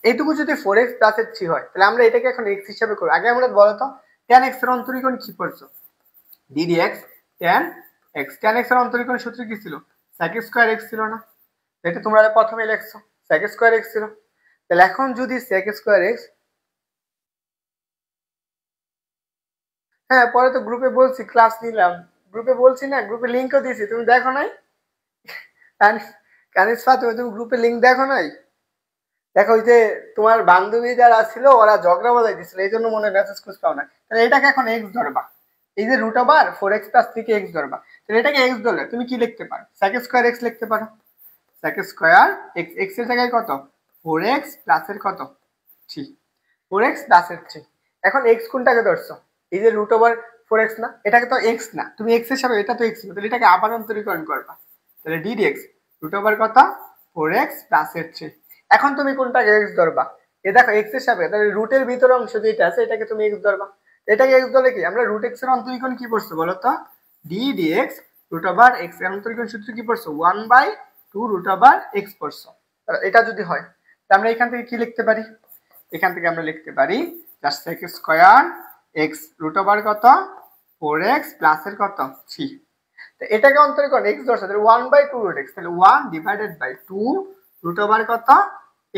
A: এইটুকু যদি 4x প্লাস এর 3 হয় তাহলে আমরা এটাকে এখন x হিসেবে করব। আগে আমরা বলো তো tan x এর অন্তরীকরণ কি পড়ছো? d dx tan x, tan x এর অন্তরীকরণ সূত্র কি ছিল? sec স্কয়ার x ছিল না? এটা তোমরা প্রথমে লিখছো sec স্কয়ার x ছিল। তাহলে এখন যদি sec স্কয়ার x, হ্যাঁ পরে তো গ্রুপে বলছি, ক্লাস নিলাম, গ্রুপে বলছি না, গ্রুপে লিংকও দিয়েছি, তুমি দেখো নাই? কানিস ফাতেমা তুমি গ্রুপে লিংক দেখো নাই? দেখো ওই যে তোমার বান্ধবী যারা ছিল ওরা ঝগড়া বাজাই দিছিল, এই জন্য মনে মেসেজ খুঁজ পাও না। তাহলে এটাকে এখন x ধরবা, এই যে রুট ওভার 4x প্লাস 3 কে x ধরবা, তাহলে এটাকে x ধরলে তুমি কি লিখতে পারো? sec স্কয়ার x লিখতে পারো, sec স্কয়ার x, x এর জায়গায় কত 4x প্লাস এর কত 3, 4x প্লাস এর 3। এখন x কোনটাকে ধরছো? এই যে রুট ওভার 4x না, এটাকে তো x না, তুমি x এর সাথে এটা তো x না, তাহলে এটাকে আবার অন্তরীকরণ করবা, তাহলে d dx রুট ওভার কত 4x প্লাস এর 3। এখন তুমি কোনটাকে x ধরবা? এই দেখো x এর সাথে তাহলে রুটের ভিতর অংশ যেটা আছে এটাকে তুমি x ধরবা, এটাকে x ধরলে কি আমরা রুট x এর অন্তরীকরণ কি পড়ছো বলো তো? d dx root over x এর অন্তরীকরণ সূত্র কি পড়ছো? 1/2 রুট ওভার x পড়ছো। এটা যদি হয় আমরা এখান থেকে কি লিখতে পারি, এখান থেকে আমরা লিখতে পারি just sec square x root over কত 4x প্লাস এর কত 3। তো এটাকে অন্তরীকরণ x ধরছে তাহলে 1/2 রুট x, তাহলে 1 ডিভাইডেড বাই 2 রুট ওভার কত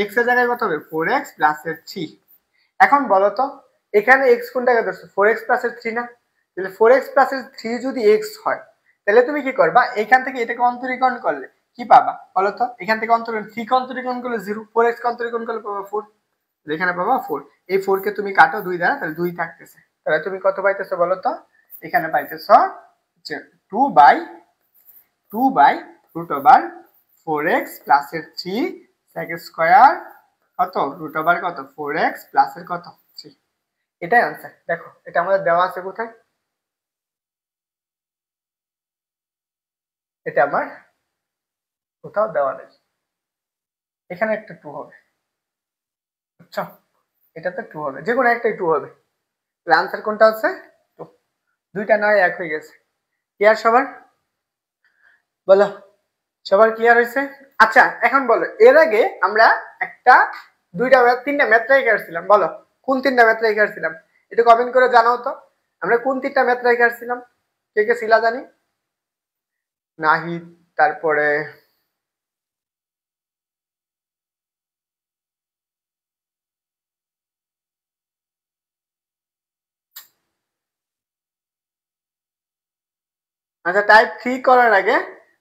A: x এর জায়গায় কত হবে 4x প্লাস এর 3। এখন বলো তো এখানে x কোনটাকে ধরছো 4x প্লাস এর 3 না, তাহলে 4x প্লাস এর 3 যদি x হয় তাহলে তুমি কি করবা এখান থেকে এটাকে অন্তরীকরণ করলে কি পাবা বলো তো, এখান থেকে অন্তরীকরণ 3 কে অন্তরীকরণ করলে 0, 4x কে অন্তরীকরণ করলে পাবা 4, তাহলে এখানে পাবা 4। এই 4 কে তুমি কাটো 2 দ্বারা তাহলে 2 থাকতেছে, তাহলে তুমি কত পাইতেছো বলো তো, এখানে পাইতেছো 2 by root over 4x plus এর 3 সেক স্কয়ার কত রুট ওভার কত 4x প্লাস এর কত 3। এটাই आंसर। দেখো এটা আমাদের দেওয়া আছে কোথায়, এটা আমার কোথাও দেওয়া নেই, এখানে একটা 2 হবে আচ্ছা, এটাতে 2 হবে, যে কোনো একটাই 2 হবে, তাহলে आंसर কোনটা আছে 2, দুইটা নয় এক হয়ে গেছে। ক্লিয়ার সবার, বলো সবার ক্লিয়ার হয়েছে? আচ্ছা এখন বলো এর আগে আমরা একটা দুইটা তিনটা ম্যাথ রেখে আসছিলাম, বলো কোন তিনটা ম্যাথ রেখে আসছিলাম, একটু কমেন্ট করে জানাও তো আমরা কোন তিনটা ম্যাথ রেখে আসছিলাম, কে কে ছিলা জানি, নাহিদ তারপরে আচ্ছা টাইপ 3 করার আগে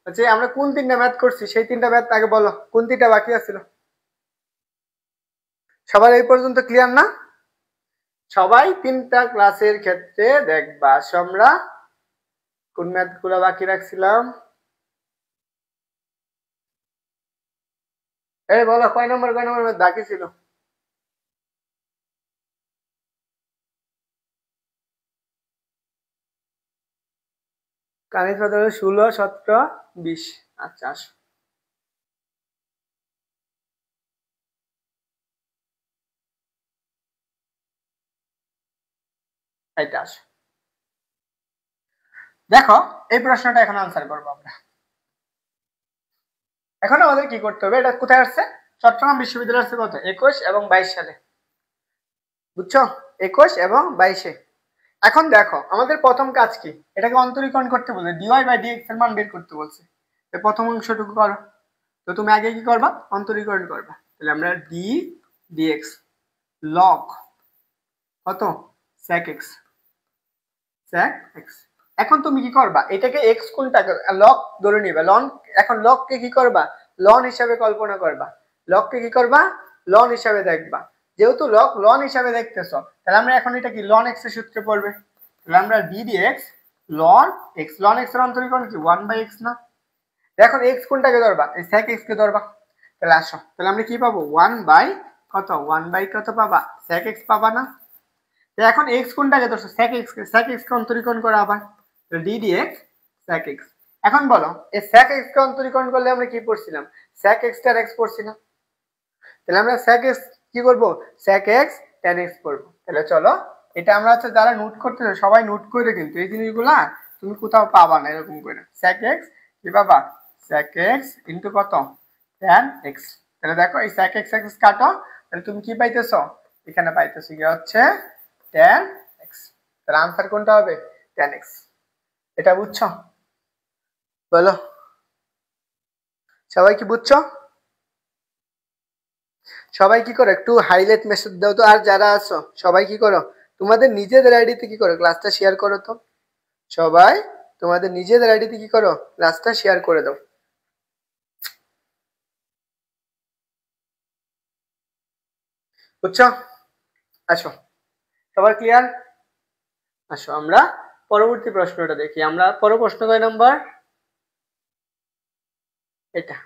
A: আচ্ছা আমরা কোন তিনটা ম্যাথ করছি সেই তিনটা ম্যাথ আগে বলো কোন তিনটা বাকি আছিল, সবার এই পর্যন্ত ক্লিয়ার না? সবাই তিনটা ক্লাসের ক্ষেত্রে দেখবা আমরা কোন ম্যাথ গুলো বাকি রাখছিলাম, এই বলো কয় নম্বর ম্যাথ বাকি ছিল? কানিজ পদ 16 17 20। আচ্ছা আসো এটা আসো, দেখো এই প্রশ্নটা এখন আনসার করবো আমরা। এখন আমাদের কি করতে হবে, এটা কোথায় আসছে চট্টগ্রাম বিশ্ববিদ্যালয় আসছে কত 21 এবং 22 সালে, বুঝছো 21 এবং 22-এ। এখন দেখো আমাদের প্রথম কাজ কি, এটাকে অন্তরীকরণ করতে বলছে dy/dx এর মান বের করতে বলছে, তো প্রথম অংশটুকু করো, তো তুমি আগে কি করবা অন্তরীকরণ করবা, তাহলে আমরা d dx log কত sec x sec x। এখন তুমি কি করবা এটাকে x কোনটাকে log ধরে নিবা, ln এখন log কে কি করবা ln হিসাবে কল্পনা করবা, log কে কি করবা ln হিসাবে দেখবা, যেহেতু log ln হিসাবে দেখতেছো তাহলে আমরা এখন এটা কি ln x এর সূত্রে পড়বে, তাহলে আমরা d dx ln x এর অন্তরীকরণ কি 1/x না, এখন x কোনটাকে ধরবা এই sec x কে ধরবা, তাহলে আসো তাহলে আমরা কি পাবো 1 কত 1 কত পাবা sec x পাবা না, তো এখন x কোনটাকে ধরছো sec x কে অন্তরীকরণ করা আবার d dx sec x। এখন বলো এই sec x কে অন্তরীকরণ করলে আমরা কি পড়ছিলাম sec x tan x পড়ছিলাম, তাহলে আমরা sec x কি করব sec x tan x করব, তাহলে চলো এটা আমরা হচ্ছে যারা নোট করতেছো সবাই নোট করে, কিন্তু এই জিনিসগুলা তুমি কোথাও পাবা না এরকম করে, sec x কি পাবা sec x ইনটু কত tan x, তাহলে দেখো এই sec x কাটো, তাহলে তুমি কি পাইতেছো এখানে পাইতেছো কি হচ্ছে tan x, তাহলে आंसर কোনটা হবে tan x। এটা বুঝছো, বলো সবাই কি বুঝছো, সবাই কি করো একটু হাইলাইট মেসেজ দাও তো, আর যারা আছো সবাই কি করো তোমাদের নিজেদের আইডিতে কি করো ক্লাসটা শেয়ার করো তো, সবাই তোমাদের নিজেদের আইডিতে কি করো ক্লাসটা শেয়ার করে দাও, বুঝছো? আসো সবার ক্লিয়ার, আসো আমরা পরবর্তী প্রশ্নটা দেখি, আমরা পরের প্রশ্ন কয় নাম্বার, এটা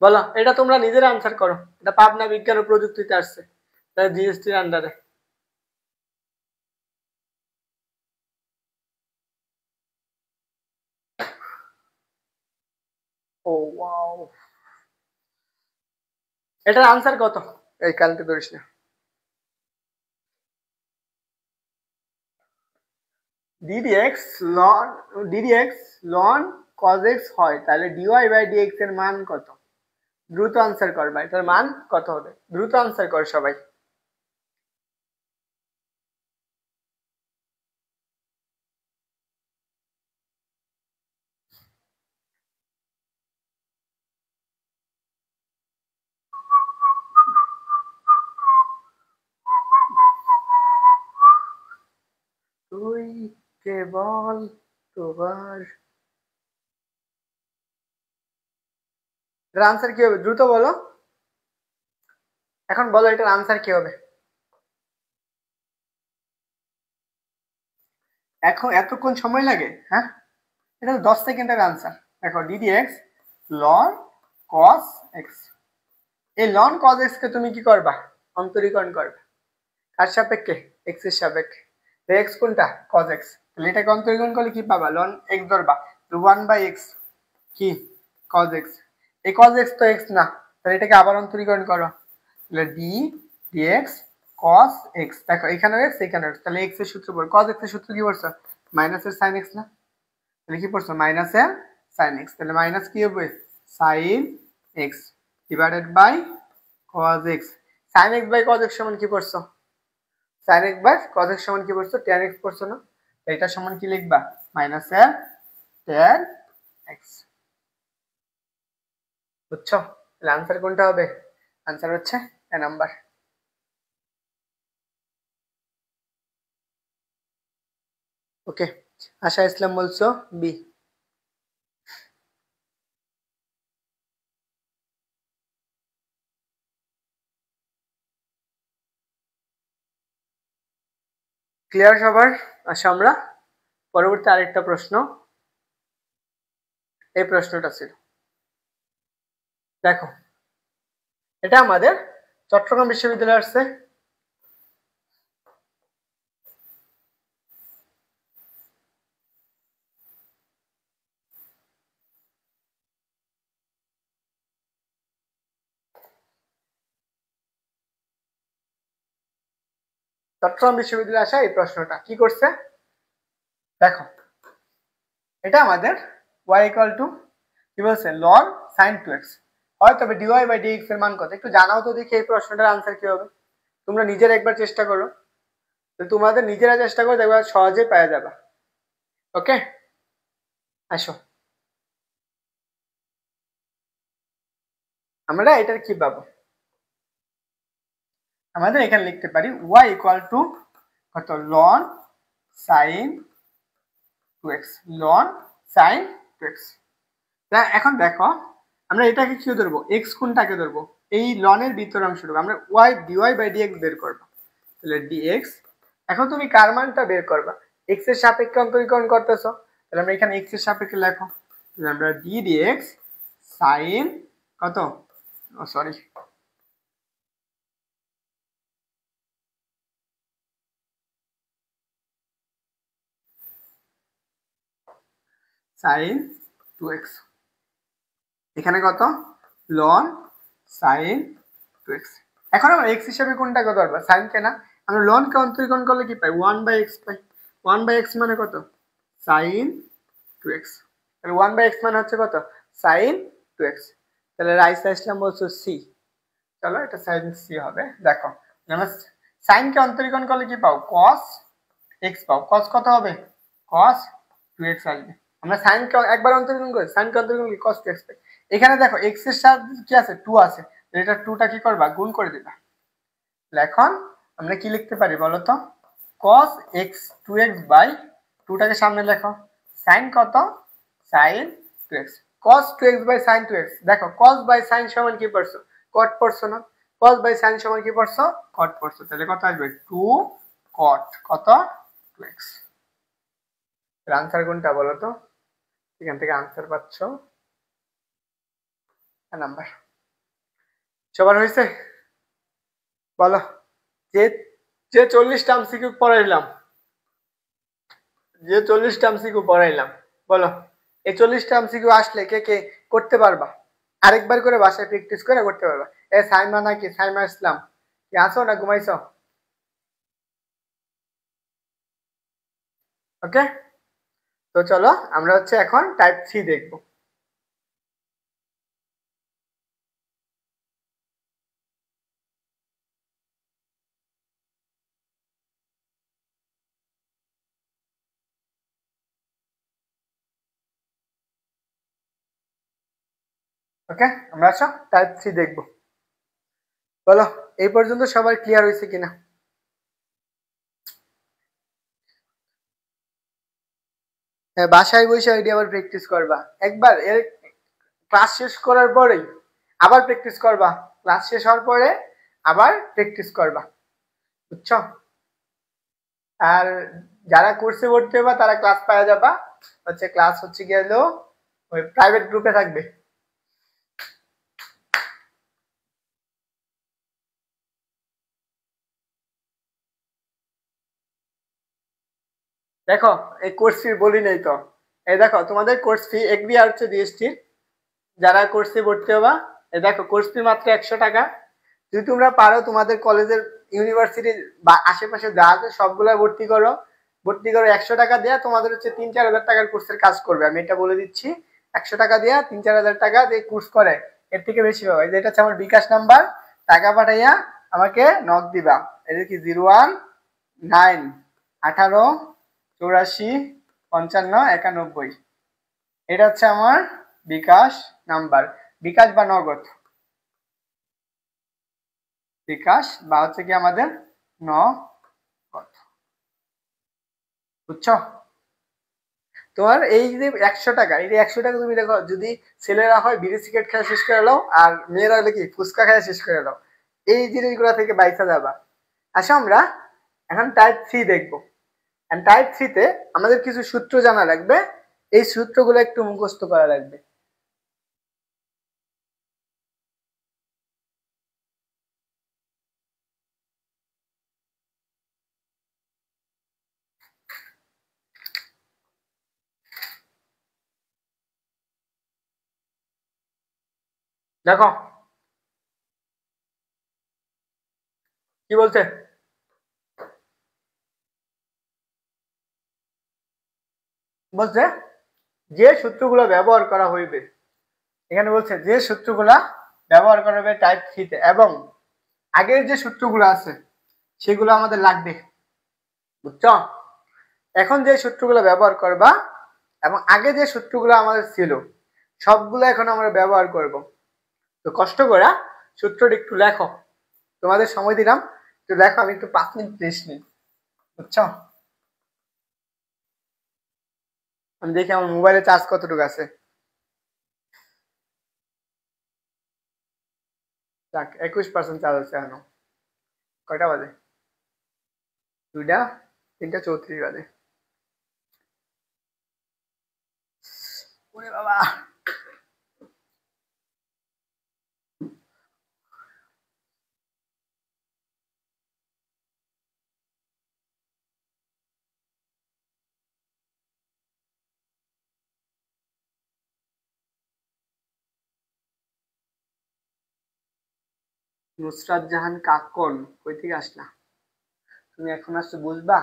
A: বলো এটা তোমরা নিজেরা আনসার করো, এটা পাবনা বিজ্ঞান ও প্রযুক্তিতে আসছে জিএসটির আন্ডারে। ও ওয়াও, এটার আনসার কত এই কালকে ধরিস না, ddx ln cos x হয় তাহলে dy/dx এর মান কত, দ্রুত আনসার করবা, এটার মান কত হবে? দ্রুত আনসার কর সবাই। তুই কেবল তোমার এটার আনসার কি হবে? দ্রুত বলো, এখন বলো এটার আনসার কি হবে? এখন এতক্ষণ সময় লাগে? হ্যাঁ, এটা তো 10 সেকেন্ডের আনসার। দেখো ddx ln cos x, এই ln cos x কে তুমি কি করবা? অন্তরীকরণ করবে কার সাপেক্ষে? x এর সাপেক্ষে। x কোনটা? cos x, তাহলে এটাকে অন্তরীকরণ করলে কি পাবা? ln x ধরবা, 1/x কি cos x, এই cos x তো x না, তাহলে এটাকে আবার অন্তরীকরণ করো, তাহলে d dx cos x, দেখো এখানে x এখানে x, তাহলে x এর সূত্র পড়ো, cos x এর সূত্র কি পড়ছো? মাইনাস এর sin x না, তাহলে কি পড়ছো? মাইনাস এর sin x, তাহলে মাইনাস কি হবে? sin x divided by cos x, sin x by cos x সমান কি পড়ছো? sin x by cos x সমান কি পড়ছো? tan x পড়ছো না, এটা সমান কি লিখবা? মাইনাস এর tan x, বুঝছো? তাহলে আনসার কোনটা হবে? আনসার হচ্ছে এ নাম্বার। ওকে, আশা ইসলাম বলছো বি। ক্লিয়ার সবার? আচ্ছা, আমরা পরবর্তী আরেকটা প্রশ্ন, এই প্রশ্নটা ছিল, দেখো এটা আমাদের চট্টগ্রাম বিশ্ববিদ্যালয়ে আসছে। চট্টগ্রাম বিশ্ববিদ্যালয়ে আসা এই প্রশ্নটা কি করছে, দেখো এটা আমাদের y ইকুয়াল টু কি বলছে? ln sin 2x হয়, তবে dy বাই dx এর মান কত? একটু জানাও তো দেখি এই প্রশ্নটার আনসার কি হবে। তোমরা নিজেরা একবার চেষ্টা করো, তোমাদের নিজেরা চেষ্টা করো, দেখবা সহজে পেয়ে যাবা। ওকে, আসো আমরা এটার কি পাবো? আমাদের এখানে লিখতে পারি y ইকুয়াল টু কত? ln sin 2x, ln sin 2x। এখন দেখো আমরা এটাকে কি ধরবো? x কোনটাকে ধরবো? এই ln এর ভিতর অংশ ধরবো, আমরা y dy বাই dx বের করবো, তাহলে dx। এখন তুমি কার মানটা বের করবা? x এর সাপেক্ষে অন্তরীকরণ করতেছো, তাহলে আমরা এখানে x এর সাপেক্ষে লেখো, তাহলে আমরা d dx sin কত? ও সরি, sin 2x, এখানে কত? ln sin 2x। এখন আমরা x হিসেবে কোনটাকে ধরবা? sin কে না, আমরা ln কে অন্তরীকরণ করলে কি পাই? 1/x পাই, 1/x মানে কত? sin 2x, তাহলে 1/x মানে হচ্ছে কত? sin 2x, তাহলে রাইট আসলাম বলছো সি। চলো এটা sin c হবে। দেখো আমরা sin কে অন্তরীকরণ করলে কি পাও? cos x পাও, cos কত হবে? cos 2x আসবে। আমরা sin কে একবার অন্তরীকরণ করি, sin কে অন্তরীকরণ করি cos 2x পাই। এখানে দেখো x এর সাথে কি আছে? 2 আছে, এটা 2টা কি করবা? গুণ করে দিবা। এখন আমরা কি লিখতে পারি বলো তো? cos x 2x বাই 2টাকে সামনে লেখো, sin কত? sin 2x, cos 2x by sin 2x। দেখো cos বাই sin সমান কি পড়ছো? cot পড়ছো না, cos বাই sin সমান কি পড়ছো? cot পড়ছো, তাহলে কত আসবে? 2 cot কত? 2x। এর আনসার কোনটা বলো তো? এখান থেকে আনসার পাচ্ছ নাম্বার। সবার হয়েছে? বলো, যে যে 40টা এমসিকিউ পড়াইলাম, যে 40টা এমসিকিউ পড়াইলাম, বলো এই 40টা এমসিকিউ আসলে কে কে করতে পারবা? আরেকবার করে বাসায় প্র্যাকটিস করে করতে পারবা। এ সাইমা নাকি? সাইমা ইসলাম কি আসো না ঘুমাইছো? ওকে, তো চলো আমরা হচ্ছে এখন টাইপ 3 দেখবো। ওকে, আমরা আসো টাইপ 3 দেখবো। বলো এই পর্যন্ত সবার ক্লিয়ার হয়েছে কিনা? হ্যাঁ, বাসায় বসে এটি আবার প্র্যাকটিস করবা একবার, এর ক্লাস শেষ করার পরেই আবার প্র্যাকটিস করবা, ক্লাস শেষ হওয়ার পরে আবার প্র্যাকটিস করবা, বুঝছো? আর যারা কোর্সে ভর্তি হবা তারা ক্লাস পাওয়া যাবা, হচ্ছে ক্লাস হচ্ছে গেল ওই প্রাইভেট গ্রুপে থাকবে। দেখো এই কোর্স ফি বলি নাই তো, এই দেখো তোমাদের কোর্স ফি এগ্রি আর হচ্ছে জিএসটি, যারা কোর্সে ভর্তি হবা এই দেখো কোর্স ফি মাত্র 100 টাকা। যদি তোমরা পারো তোমাদের কলেজের ইউনিভার্সিটির বা আশেপাশে যা আছে সবগুলো ভর্তি করো, ভর্তি করো 100 টাকা দেওয়া, তোমাদের হচ্ছে 3-4 হাজার টাকার কোর্সের কাজ করবে, আমি এটা বলে দিচ্ছি। 100 টাকা দেওয়া 3-4 হাজার টাকা দিয়ে কোর্স করে, এর থেকে বেশি হবে। এটা হচ্ছে আমার বিকাশ নাম্বার, টাকা পাঠাইয়া আমাকে নক দিবা। এটা কি 01-9-18-84-55-91। এটা হচ্ছে আমার বিকাশ নাম্বার, বিকাশ বা নগদ, বিকাশ বা হচ্ছে কি আমাদের নগদ, বুঝছো? তোমার এই যে 100 টাকা, এই যে 100 টাকা তুমি দেখো, যদি ছেলেরা হয় বিড়ি সিগারেট খেয়ে শেষ করে নাও, আর মেয়েরা হলে কি ফুচকা খেয়ে শেষ করে নাও, এই জিনিসগুলো থেকে বাইসা যাবা। আসো আমরা এখন টাইপ 3 দেখবো। টাইপ 3 তে আমাদের কিছু সূত্র জানা লাগবে, এই সূত্রগুলো একটু মুখস্থ করা লাগবে। দেখো কি বলছে, বলছে যে সূত্রগুলো ব্যবহার করা হইবে, এখানে বলছে যে সূত্রগুলা ব্যবহার করা হবে টাইপ 3 তে, এবং আগের যে সূত্রগুলো আছে সেগুলো আমাদের লাগবে, বুঝছো? এখন যে সূত্রগুলো ব্যবহার করবা এবং আগে যে সূত্রগুলো আমাদের ছিল সবগুলো এখন আমরা ব্যবহার করব। তো কষ্ট করে সূত্রটি একটু লেখো, তোমাদের সময় দিলাম, একটু লেখো, আমি একটু 5 মিনিট রেস্ট নিই, বুঝছো? আমি দেখি আমার মোবাইলে চার্জ কতটুকু আছে। যাক 21% চার্জ আছে এখনো। কয়টা বাজে? 2:03 বাজে। ওরে বাবা, নুসরাত জাহান কাকন কই থেকে আসলা? তুমি এখন আসছো বুঝবা?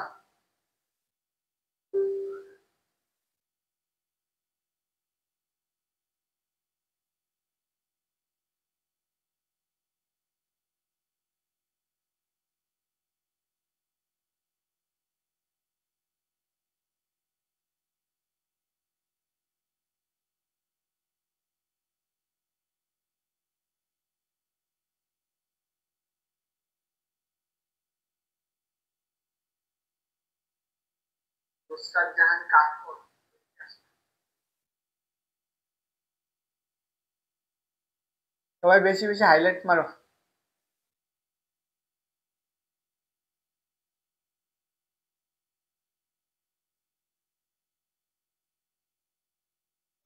A: নুসরাত জাহান কাকন, সবাই বেশি বেশি হাইলাইট মারো।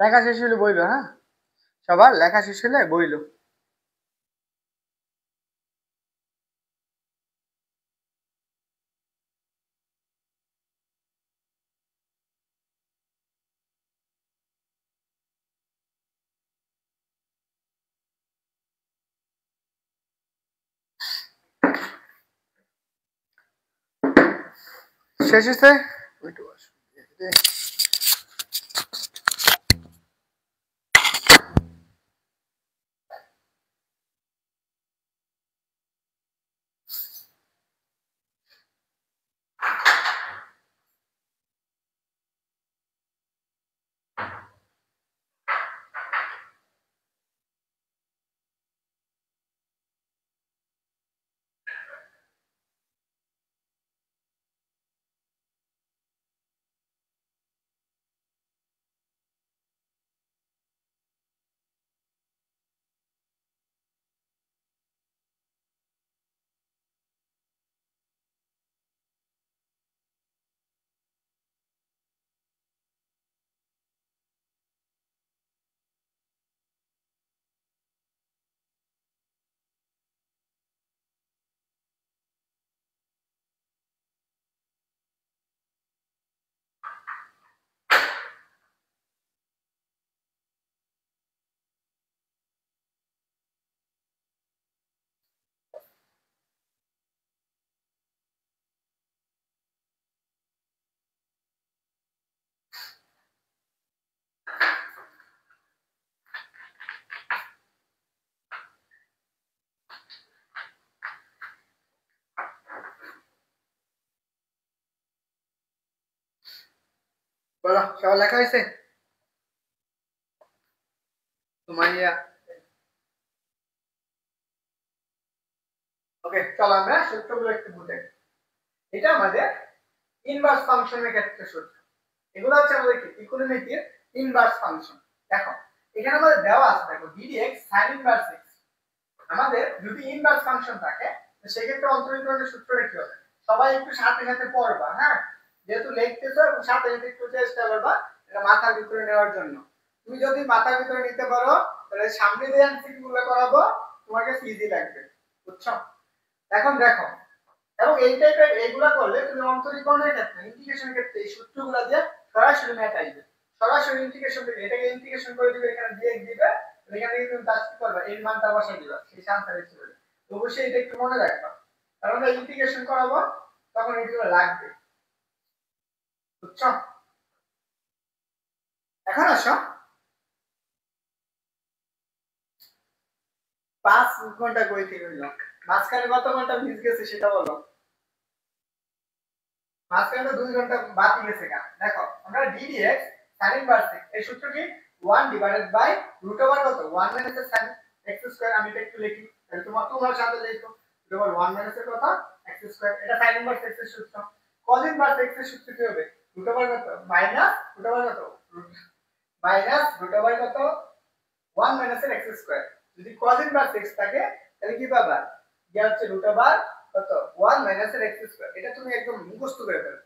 A: লেখা শেষ হলে বইলো, হ্যাঁ সবার লেখা শেষ হলে বইলো। শেষ হয়েছে? একটু বসো। বলো সব লেখা হয়েছে সুমাইয়া? ওকে, চলো আমরা সূত্রগুলো একটু বুঝে। এটা আমাদের ইনভার্স ফাংশনের ক্ষেত্রে সূত্র। এগুলো হচ্ছে আমাদের কি ইকোনমিকের ইনভার্স ফাংশন। দেখো এখানে আমাদের দেওয়া আছে, দেখো ddx sin ইনভার্স x। আমাদের যদি ইনভার্স ফাংশন থাকে তো সেক্ষেত্রে অন্তরীকরণের সূত্রটা কি হবে? সবাই একটু সাথে সাথে পড়বা, হ্যাঁ, যেহেতু লিখতেছো এবং সাথে সাথে একটু চেষ্টা করবা এটা মাথার ভিতরে নেওয়ার জন্য। তুমি যদি মাথার ভিতরে নিতে পারো তাহলে সামনে যে এমসিকিউ করাবো তোমার কাছে ইজি লাগবে, বুঝছো? এখন দেখো, এবং এই টাইপের এইগুলা করলে তুমি অন্তরীকরণের ক্ষেত্রে ইন্টিগ্রেশনের ক্ষেত্রে এই সূত্রগুলো দিয়ে সরাসরি ম্যাথ আসবে। সরাসরি ইন্টিগ্রেশন থেকে এটাকে ইন্টিগ্রেশন করে দিবে, এখানে দিয়ে দিবে, এখানে থেকে তুমি কাজ কি করবে এর মানটা বসাই দিবা, সেই আনসার এসে যাবে। তো অবশ্যই এটা একটু মনে রাখবা, কারণ আমরা ইন্টিগ্রেশন করাবো তখন এগুলো লাগবে, বুঝছো? এখন আসো 5 ঘন্টা কই থেকে হইলো, মাঝখানে কত ঘন্টা মিস গেছে সেটা বলো। মাঝখানে তো 2 ঘন্টা বাকি গেছে কেন? দেখো আমরা ddx sin ইনভার্স x এই সূত্র কি 1 ডিভাইডেড বাই রুট ওভার কত 1 মাইনাস sin x স্কয়ার। আমি এটা একটু লিখি তাহলে তোমার সাথে লিখো রুট ওভার 1 মাইনাস এর কত x স্কয়ার। এটা sin ইনভার্স x এর সূত্র। cos ইনভার্স x এর সূত্র কি হবে? রুট ওভার কত মাইনাস রুট ওভার কত মাইনাস রুট ওভার কত 1 মাইনাস এর x স্কয়ার। যদি cos ইনভার্স x থাকে তাহলে কি পাবা? যা হচ্ছে রুট ওভার কত 1 মাইনাস এর x স্কয়ার। এটা তুমি একদম মুখস্থ করে ফেলো,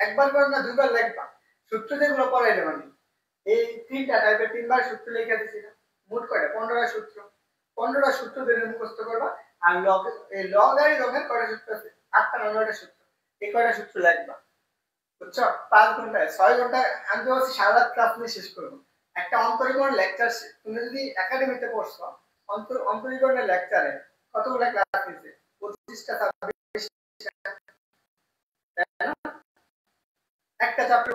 A: একবার করে না দুইবার লিখবা। সূত্র যেগুলো পড়াইলাম আমি এই তিনটা টাইপের তিনবার সূত্র লিখে দিছি না, মোট কয়টা 15টা সূত্র। 15টা সূত্র ধরে মুখস্থ করবা। আর লগ এই লগ আর লগের কয়টা সূত্র আছে? 8টা না 9টা সূত্র। এই কয়টা সূত্র লিখবা, বুঝছো? 5 ঘন্টায় 6 ঘন্টা আমি তো বলছি সারা রাত ক্লাস নিয়ে শেষ করব। একটা অন্তরীকরণ লেকচার তুমি যদি একাডেমিতে পড়ছো, অন্তরীকরণের লেকচারে কতগুলো ক্লাস নিছে? 25টা, 26টা, একটা চ্যাপ্টার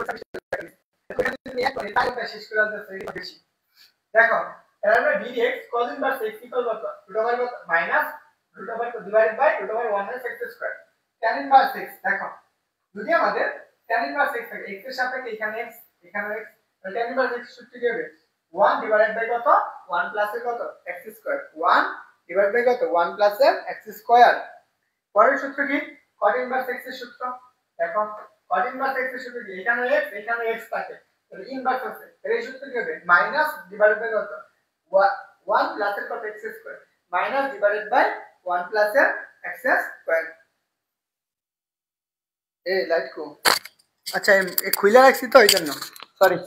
A: শেষ করে আসতে বেশি। দেখো এর আমরা dx cos inverse x equal কত রুট ওভার কত minus root over divided by root over 1 minus x square. tan inverse x দেখো যদি আমাদের tan ইনভার্স x থাকে x এর সাপেক্ষে এখানে x এখানে x, তাহলে tan ইনভার্স x সূত্র কি হবে? 1 ডিভাইডেড বাই কত 1 প্লাস এর কত x স্কয়ার। 1 ডিভাইডেড বাই কত 1 প্লাস এর x স্কয়ার। পরের সূত্র কি cot ইনভার্স x এর সূত্র। দেখো cot ইনভার্স x এর সূত্র কি এখানে x এখানে x থাকে তাহলে ইনভার্স আছে, এর সূত্র কি হবে? মাইনাস ডিভাইডেড বাই কত 1 প্লাস এর কত x square minus divided by 1 plus এর x স্কয়ার। এই লাইট কো আচ্ছা এই খুইলা রাখছি তো এইজন্য সরি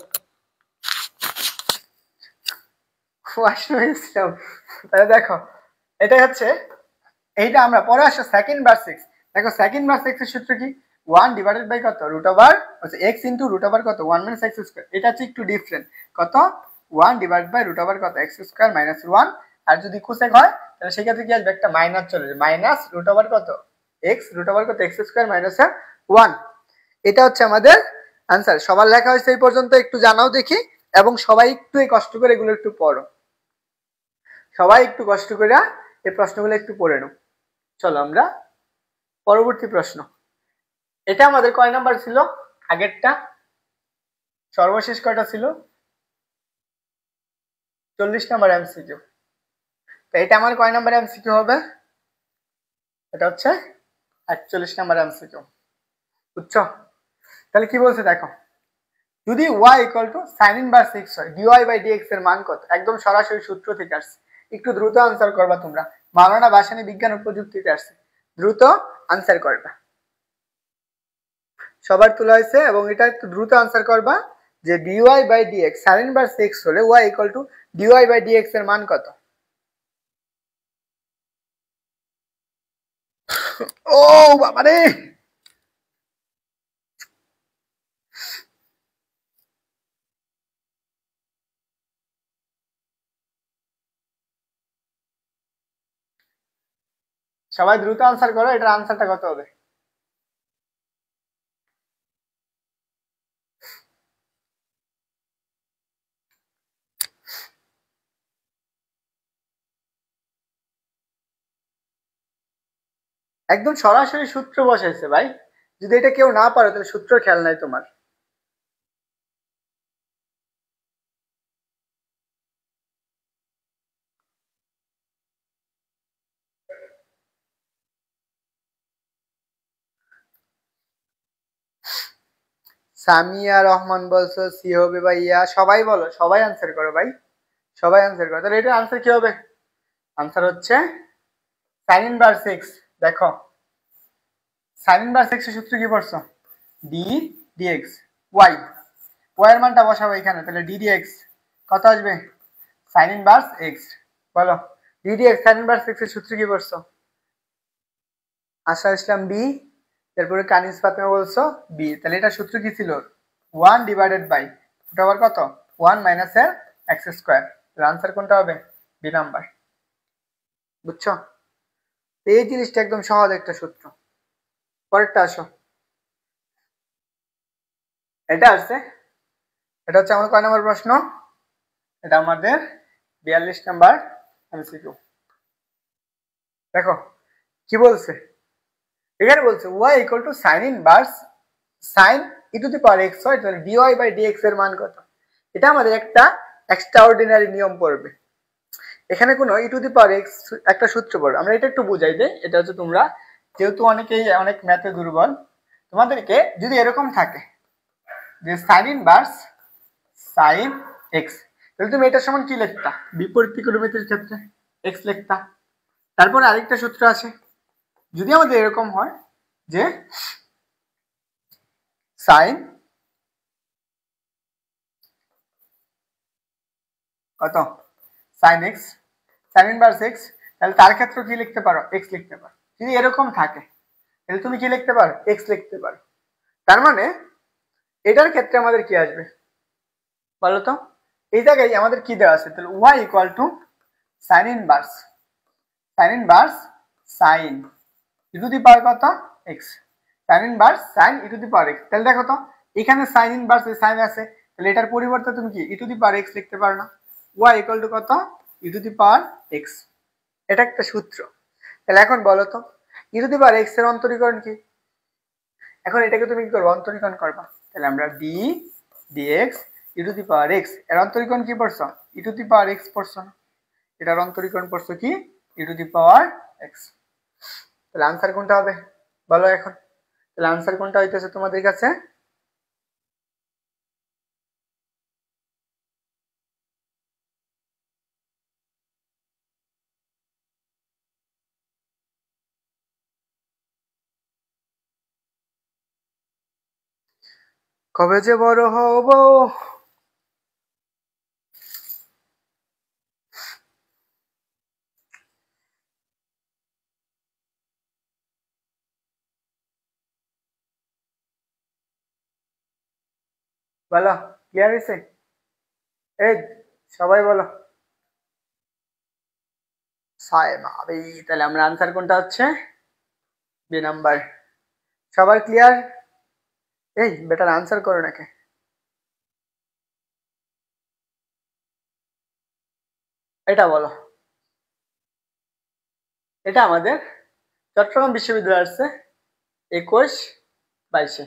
A: ওয়াশরুম। তাহলে দেখো এটা হচ্ছে এইটা আমরা পরে আসো সেকেন্ড ভার্স 6। দেখো সেকেন্ড ভার্স 6 এর সূত্র কি 1 ডিভাইডেড বাই কত রুট ওভার আচ্ছা x ইনটু রুট ওভার কত 1 মাইনাস x স্কয়ার। এটা হচ্ছে একটু ডিফারেন্ট কত 1 ডিভাইডেড বাই রুট ওভার কত x স্কয়ার মাইনাস 1। আর যদি কোসেক হয় তাহলে সেই ক্ষেত্রে কি আসবে? একটা মাইনাস চলে যাবে, মাইনাস রুট ওভার কত x রুট ওভার কত x স্কয়ার মাইনাস 1। এটা হচ্ছে আমাদের आंसर। সবার লেখা হয়েছে এই পর্যন্ত, একটু জানাও দেখি এবং সবাই একটু কষ্ট করে এগুলো একটু পড়ো, সবাই একটু কষ্ট করে এই প্রশ্নগুলো একটু পড়ে নাও। চলো আমরা পরবর্তী প্রশ্ন। এটা আমাদের কয় নাম্বার ছিল? আগেরটা সর্বশেষ কয়টা ছিল? 40 নাম্বার এমসিকিউ। তো এটা আমার কয় নাম্বার এমসিকিউ হবে? এটা হচ্ছে 41 নাম্বার এমসিকিউ, বুঝছো? তাহলে কি বলছে দেখো, যদি y equal two sin inverse x হয় dy বাই dx এর মান কত? একদম সরাসরি সূত্র থেকে আসছে, একটু দ্রুত আনসার করবা তোমরা। মাওলানা ভাসানী বিজ্ঞান ও প্রযুক্তিতে আসছে, দ্রুত আনসার করবা। সবার তোলা হয়েছে এবং এটা একটু দ্রুত আনসার করবা যে dy by dx sin inverse x হলে y equal to dy by dx এর মান কত? ও বাবা রে, সবাই দ্রুত আনসার করো, এটার আনসারটা কত হবে? একদম সরাসরি সূত্র বসাইছে ভাই, যদি এটা কেউ না পারো তাহলে সূত্র খেয়াল নাই তোমার। সামিয়া রহমান বলছো সি হবে ভাইয়া, সবাই বলো, সবাই আনসার করো ভাই, সবাই আনসার করো। তাহলে এটার আনসার কি হবে? আনসার হচ্ছে সাইন ইনভার্স এক্স। দেখো সাইন ইনভার্স এক্স এর সূত্র কি পড়ছো? ডি ডিএক্স ওয়াই, ওয়াই এর মানটা বসাবো এখানে, তাহলে ডি ডিএক্স কত আসবে? Sine inverse x. বলো d dx sine inverse x এর সূত্র কি পড়ছো? আশা ইসলাম বি, তারপরে কানিস ফাতেমা বলছো বি। তাহলে এটা সূত্র কি ছিল? 1 ডিভাইডেড বাই এটা আবার কত? 1 মাইনাস এর এক্স স্কয়ার। তাহলে আনসার কোনটা হবে? B number. বুঝছো? এই জিনিসটা একদম সহজ একটা সূত্র। পরেরটা আসো, এটা আসছে, এটা হচ্ছে আমার কয় নম্বর প্রশ্ন? এটা আমাদের 42 নাম্বার এমসিকিউ। দেখো কি বলছে এখানে, বলছে y equal to sine inverse sine e to the power x হয়, তাহলে dy বাই dx এর মান কত? এটা আমাদের একটা এক্সট্রাঅর্ডিনারি নিয়ম পড়বে। এখানে কোনো ই টু দি পাওয়ার এক্স একটা সূত্র পড়বে, আমরা এটা একটু বুঝাই দেই। এটা হচ্ছে তোমরা যেহেতু অনেকেই অনেক ম্যাথে দুর্বল, তোমাদেরকে যদি এরকম থাকে যে সাইন ইনভার্স সাইন এক্স, তাহলে তুমি এটার সমান কি লিখতা? বিপরীত ত্রিকোণমিতির ক্ষেত্রে এক্স লিখতা। তারপর আরেকটা সূত্র আছে, যদি আমাদের এরকম হয় যে সাইন কত? Sine x, sine inverse x, তাহলে তার ক্ষেত্রে কি লিখতে পারো? এক্স লিখতে পারো। যদি এরকম থাকে তাহলে তুমি কি লিখতে পারো? এক্স লিখতে পারো। তার মানে এটার ক্ষেত্রে আমাদের কি আসবে বলো তো? এই জায়গায় আমাদের কি দেওয়া আছে? তাহলে y equal to sine inverse sine e to the power কত? X. Sine inverse sine e to the power x. তাহলে দেখো তো এখানে সাইন ইনভার্স সাইন আছে, তাহলে এটার পরিবর্তে তুমি কি ই টু দি পাওয়ার এক্স লিখতে পারো না? y ইকুয়াল টু কত? ই টু দি পাওয়ার এক্স। এটা একটা সূত্র। তাহলে এখন বলো তো ই টু দি পাওয়ার এক্স এর অন্তরীকরণ কি? এখন এটাকে তুমি কি করবে? অন্তরীকরণ করবা। তাহলে আমরা d dx e to the power x এর অন্তরীকরণ কি পড়ছো? ই টু দি পাওয়ার এক্স পড়ছো না? এটার অন্তরীকরণ পড়ছো কি? ই টু দি পাওয়ার এক্স। তাহলে আনসার কোনটা হবে বলো এখন? তাহলে আনসার কোনটা হইতেছে তোমাদের কাছে? কবে যে বড় হব। বলো ক্লিয়ার হয়েছে? এই সবাই বলো সাইমা ভাই। তাহলে আমরা আনসার কোনটা হচ্ছে? B number. সবার ক্লিয়ার? এই বেটার আনসার করো নাকি? এটা বলো, এটা আমাদের চট্টগ্রাম বিশ্ববিদ্যালয় আসছে 21-22-এ,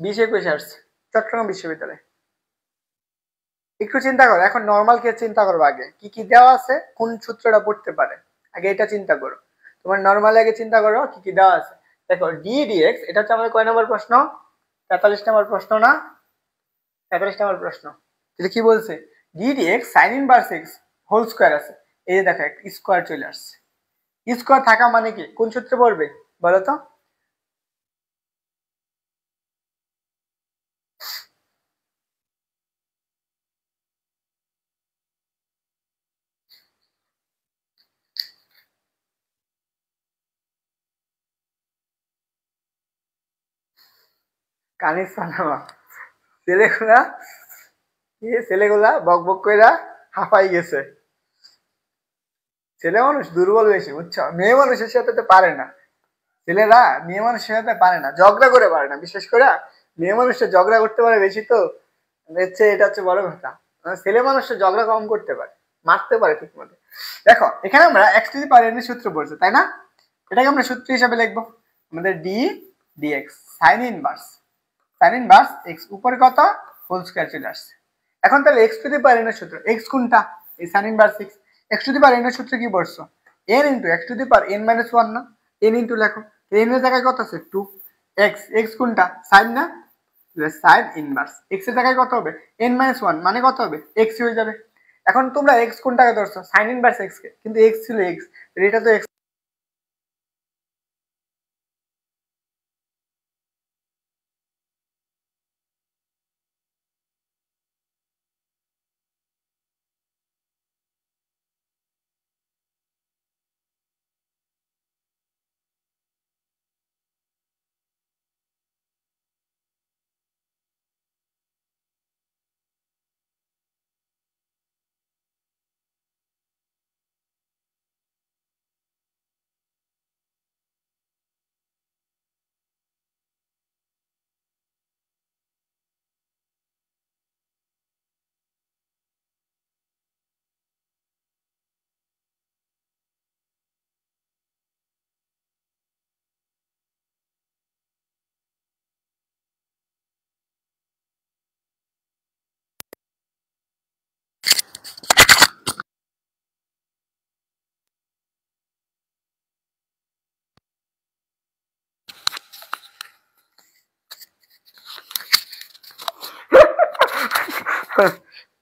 A: 20-21 আসছে চট্টগ্রাম বিশ্ববিদ্যালয়। একটু চিন্তা করো, এখন নর্মাল কে চিন্তা করবো, আগে কি কি দেওয়া আছে, কোন সূত্রটা পড়তে পারে, আগে এটা চিন্তা করো। তোমার নর্মাল আগে চিন্তা করো কি কি দেওয়া আছে। দেখো ডি ডিএক্স, এটা হচ্ছে আমাদের কয় নম্বর প্রশ্ন? 43 নম্বর প্রশ্ন না? 43 নম্বর প্রশ্ন। তাহলে কি বলছে? D dx sine inverse x whole square আছে। এই যে দেখো একটা স্কয়ার চলে আসছে। স্কয়ার থাকা মানে কি কোন সূত্রে পড়বে বলো তো? কানিস পানামা ছেলেগুলা, ছেলেগুলা বক বক কইরা হাঁপাই গেছে। ছেলে মানুষ দুর্বল বেশি বুঝছো, মেয়ে মানুষের সাথে তো পারে না। ছেলেরা মেয়ে মানুষের সাথে পারে না, ঝগড়া করে পারে না। বিশেষ করে মেয়ে মানুষটা ঝগড়া করতে পারে বেশি, তো হচ্ছে এটা হচ্ছে বড় কথা। ছেলে মানুষটা ঝগড়া কম করতে পারে, মারতে পারে ঠিক মতো। দেখো এখানে আমরা x to the power n এর সূত্র পড়ছে তাই না? এটাকে আমরা সূত্র হিসাবে লিখবো আমাদের d dx sine inverse x উপরে কত? হোল স্কয়ার চলে আসছে। এখন তাহলে x to the power n এর সূত্র, এক্স কোনটা? এই sine inverse x. X to the power n এর সূত্র কি পড়ছো? N into x to the power n minus 1 না? এন ইনটু লেখো, এন এর জায়গায় কত আছে? 2। এক্স, এক্স কোনটা? সাইন না? সাইন ইনভার্স এক্স এর জায়গায় কত হবে n-1 মানে কত হবে এক্স হয়ে যাবে। এখন তোমরা এক্স কোনটাকে ধরছো সাইন ইনভার্স এক্স কে, কিন্তু এক্স ছিল এক্স, এটা তো এক্স।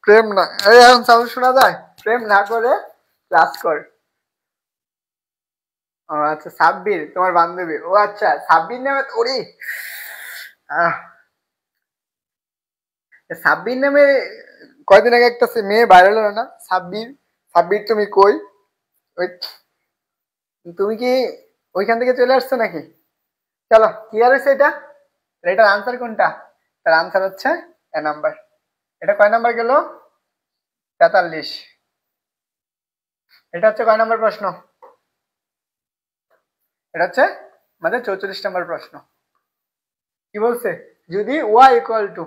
A: প্রেম না, এই এখন সাউন্ড শোনা যায়? প্রেম না করে ক্লাস কর। ও আচ্ছা, সাব্বির তোমার বান্ধবী? ও আচ্ছা, সাব্বির নামে ওরে সাব্বির নামে কয়দিন আগে একটা মেয়ে ভাইরাল হলো না, সাব্বির। সাব্বির তুমি কই? ওই তুমি কি ওইখান থেকে চলে আসছো নাকি? চলো ক্লিয়ার হয়েছে এটা। এটার আনসার কোনটা? তার আনসার হচ্ছে এ নাম্বার। এটা কয় নাম্বার গেল? 43। এটা হচ্ছে কয় নাম্বার প্রশ্ন? এটা হচ্ছে আমাদের 44 নম্বর প্রশ্ন। কি বলছে? যদি y ইকুয়াল টু,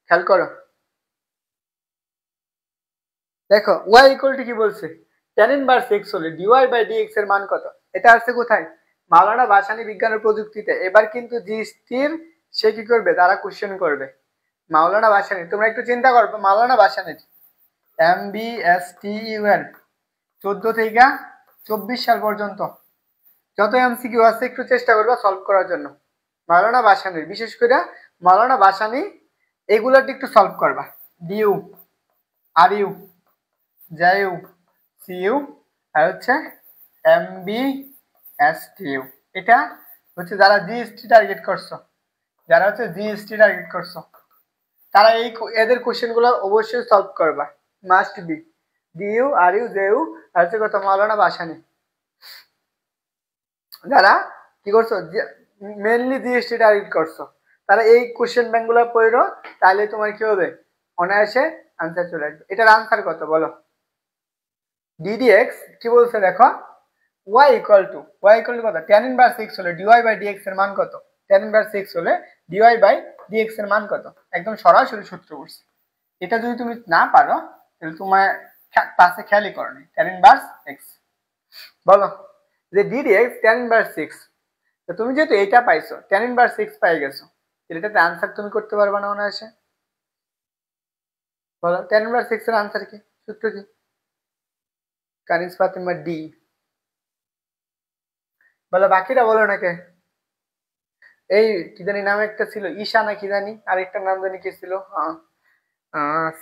A: খেয়াল করো, দেখো y ইকুয়াল টু কি বলছে, tan ইনভার্স x হলে dy বাই dx এর মান কত? এটা আসছে কোথায়? মাওলানা ভাসানী বিজ্ঞান ও প্রযুক্তিতে। এবার কিন্তু জি স্থির সে কি করবে, তারা কোশ্চেন করবে। মাওলানা ভাসানী, তোমরা একটু চিন্তা করবে, মাওলানা ভাসানীর MBSTUL 14 থেকে 24 সাল পর্যন্ত যত এমসিকিউ আছে একটু চেষ্টা করবা সলভ করার জন্য। মাওলানা ভাসানীর, বিশেষ করে মাওলানা ভাসানী এগুলোটি একটু সলভ করবা। DU, R U, JU, CU, আর হচ্ছে MBSTU। এটা হচ্ছে যারা জিএসটি টার্গেট করছো, যারা হচ্ছে জিএসটি টার্গেট করছো, তারা এই এদের কোশ্চেন গুলো অবশ্যই সলভ করবা, must be. DU, R U, JU, আর হচ্ছে কত মাওলানা ভাসানী। যারা কি করছো, মেনলি জিএসটি টার্গেট করছো, তারা এই কোশ্চেন ব্যাংক গুলো পড়ো, তাহলে তোমার কি হবে, অনায়াসে আনসার চলে আসবে। এটার আনসার কত বলো? ডিডিএক্স কি বলছে দেখো, y ইকুয়াল টু কত, tan ইনভার্স x হলে dy বাই dx এর মান কত? tan ইনভার্স x হলে dy বাই dx এর মান কত? একদম সরাসরি সূত্র বলছে। এটা যদি তুমি না পারো তাহলে তোমার ক্লাসে খেয়ালই করো নি। tan ইনভার্স x বলো যে ddx tan ইনভার্স x, তো তুমি যেহেতু এটা পাইছো, tan ইনভার্স x পাই গেছো, তাহলে এটাতে আনসার তুমি করতে পারবে না অনায়াসে? বলো tan ইনভার্স x এর আনসার কি, সূত্র কি? কানিস ফাতিমা ডি। বলো বাকিরা বলো নাকি? এই কি জানি নাম একটা ছিল, ঈশা না কি জানি, আরেকটা নাম জানি কি ছিল,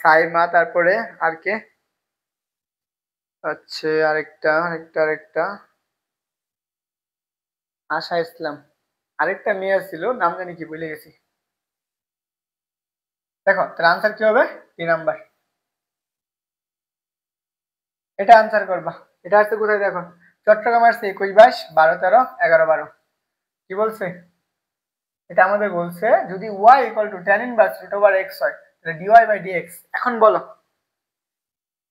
A: সাইমা, তারপরে আর কে আচ্ছা, আরেকটা আশা ইসলাম, আরেকটা মেয়ে ছিল, নাম জানি কি ভুলে গেছি। দেখো তার আনসার কি হবে? 3 নাম্বার। এটা আনসার করবা। এটা আছে কোথায় দেখো, চট্টগ্রাম আসছে 21, 22, 13, 11, 12। কি বলছে? এটা আমাদের বলছে যদি y equal to tan inverse root over x হয় তাহলে dy বাই dx। এখন বলো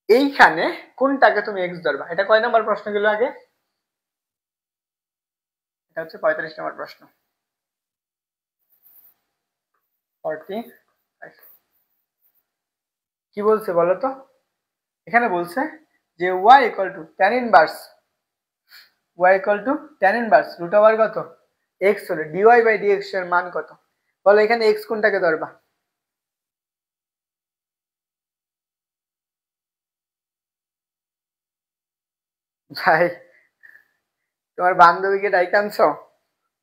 A: এইখানে কোনটাকে তুমি x ধরবা? এটা কয় নাম্বার প্রশ্ন গেল আগে? এটা হচ্ছে 45 নম্বর প্রশ্ন। 45 কি বলছে বলো তো? এখানে বলছে যে y equal to tan inverse root over কত x হলে dy বাই dx এর মান কত? বলো এখানে x কোনটাকে ধরবা? ভাই তোমার বান্ধবীকে ডাইকে আনছো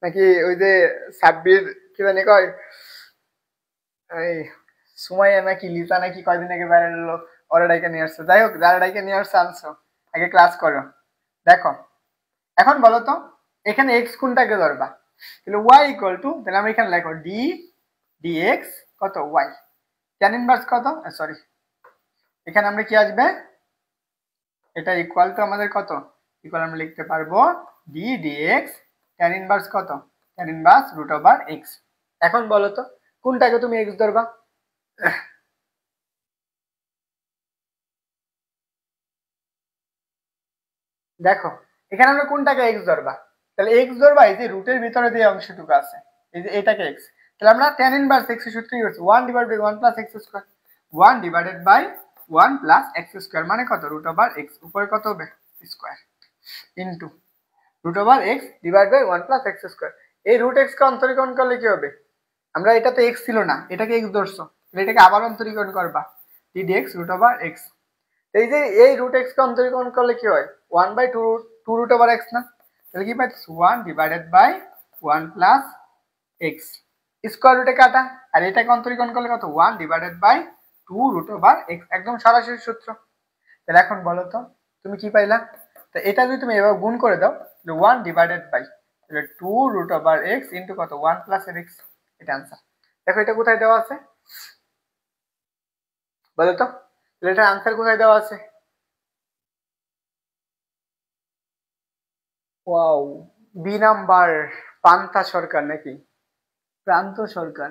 A: নাকি? ওই যে সাব্বির কি জানি কয়, এই সুমাইয়া নাকি লিসা নাকি কয়দিন আগে বাইরে এলো, ওরা ডাইকে নিয়ে আসছে। যাই হোক, যারা ডাইকে নিয়ে আসছে আনছো, আগে ক্লাস করো। দেখো এখন বলো তো এখানে এক্স কোনটাকে ধরবা, তাহলে ওয়াই ইকুয়াল টু, তাহলে আমরা এখানে লেখো ডি ডিএক্স কত ওয়াই, ট্যান ইনভার্স কত, সরি এখানে আমরা কি আসবে, এটা ইকুয়াল টু আমাদের কত, ইকুয়াল আমরা লিখতে পারবো ডি ডিএক্স ট্যান ইনভার্স কত, tan inverse root over x. এখন বলো তো কোনটাকে তুমি এক্স ধরবা, দেখো এখানে আমরা কোনটাকে এক্স ধরবা, তাহলে এক্স ধরবা এই যে রুটের ভিতরে যে অংশটুকু আছে, এই যে এটাকে এক্স, তাহলে আমরা ট্যান ইনভার্স এক্স এর সূত্র কি করছি, 1 divided by 1 plus x square, 1 divided by 1 plus x square মানে কত, রুট ওভার এক্স, উপরে কত হবে square, into root over x divide by 1 plus x square. এই রুট এক্স কে অন্তরীকরণ করলে কি হবে, আমরা এটা তো এক্স ছিল না, এটাকে এক্স ধরছো, তাহলে এটাকে আবার অন্তরীকরণ করবা d dx root over x. এই যে এই রুট এক্স কে অন্তরীকরণ করলে কি হয়, 1 বাই 2 রুট ওভার এক্স না, তাহলে কি পাচ্ছি 1 divided by 1 plus x, square রুটে কাটা, আর এটাকে অন্তরীকরণ করলে কত 1 divided by 2 root over x, একদম সরাসরি সূত্র। তাহলে এখন বলো তো তুমি কি পাইলা, তো এটা যদি তুমি এভাবে গুণ করে দাও, তাহলে 1 ডিভাইডেড বাই, তাহলে 2 রুট ওভার এক্স ইনটু কত 1 প্লাস এক্স, এটা आंसर। দেখো এটা কোথায় দেওয়া আছে বলো তো, তাহলে এটার आंसर কোথায় দেওয়া আছে, ওয়াও, বি নাম্বার, পান্তা সরকার নাকি প্রান্ত সরকার,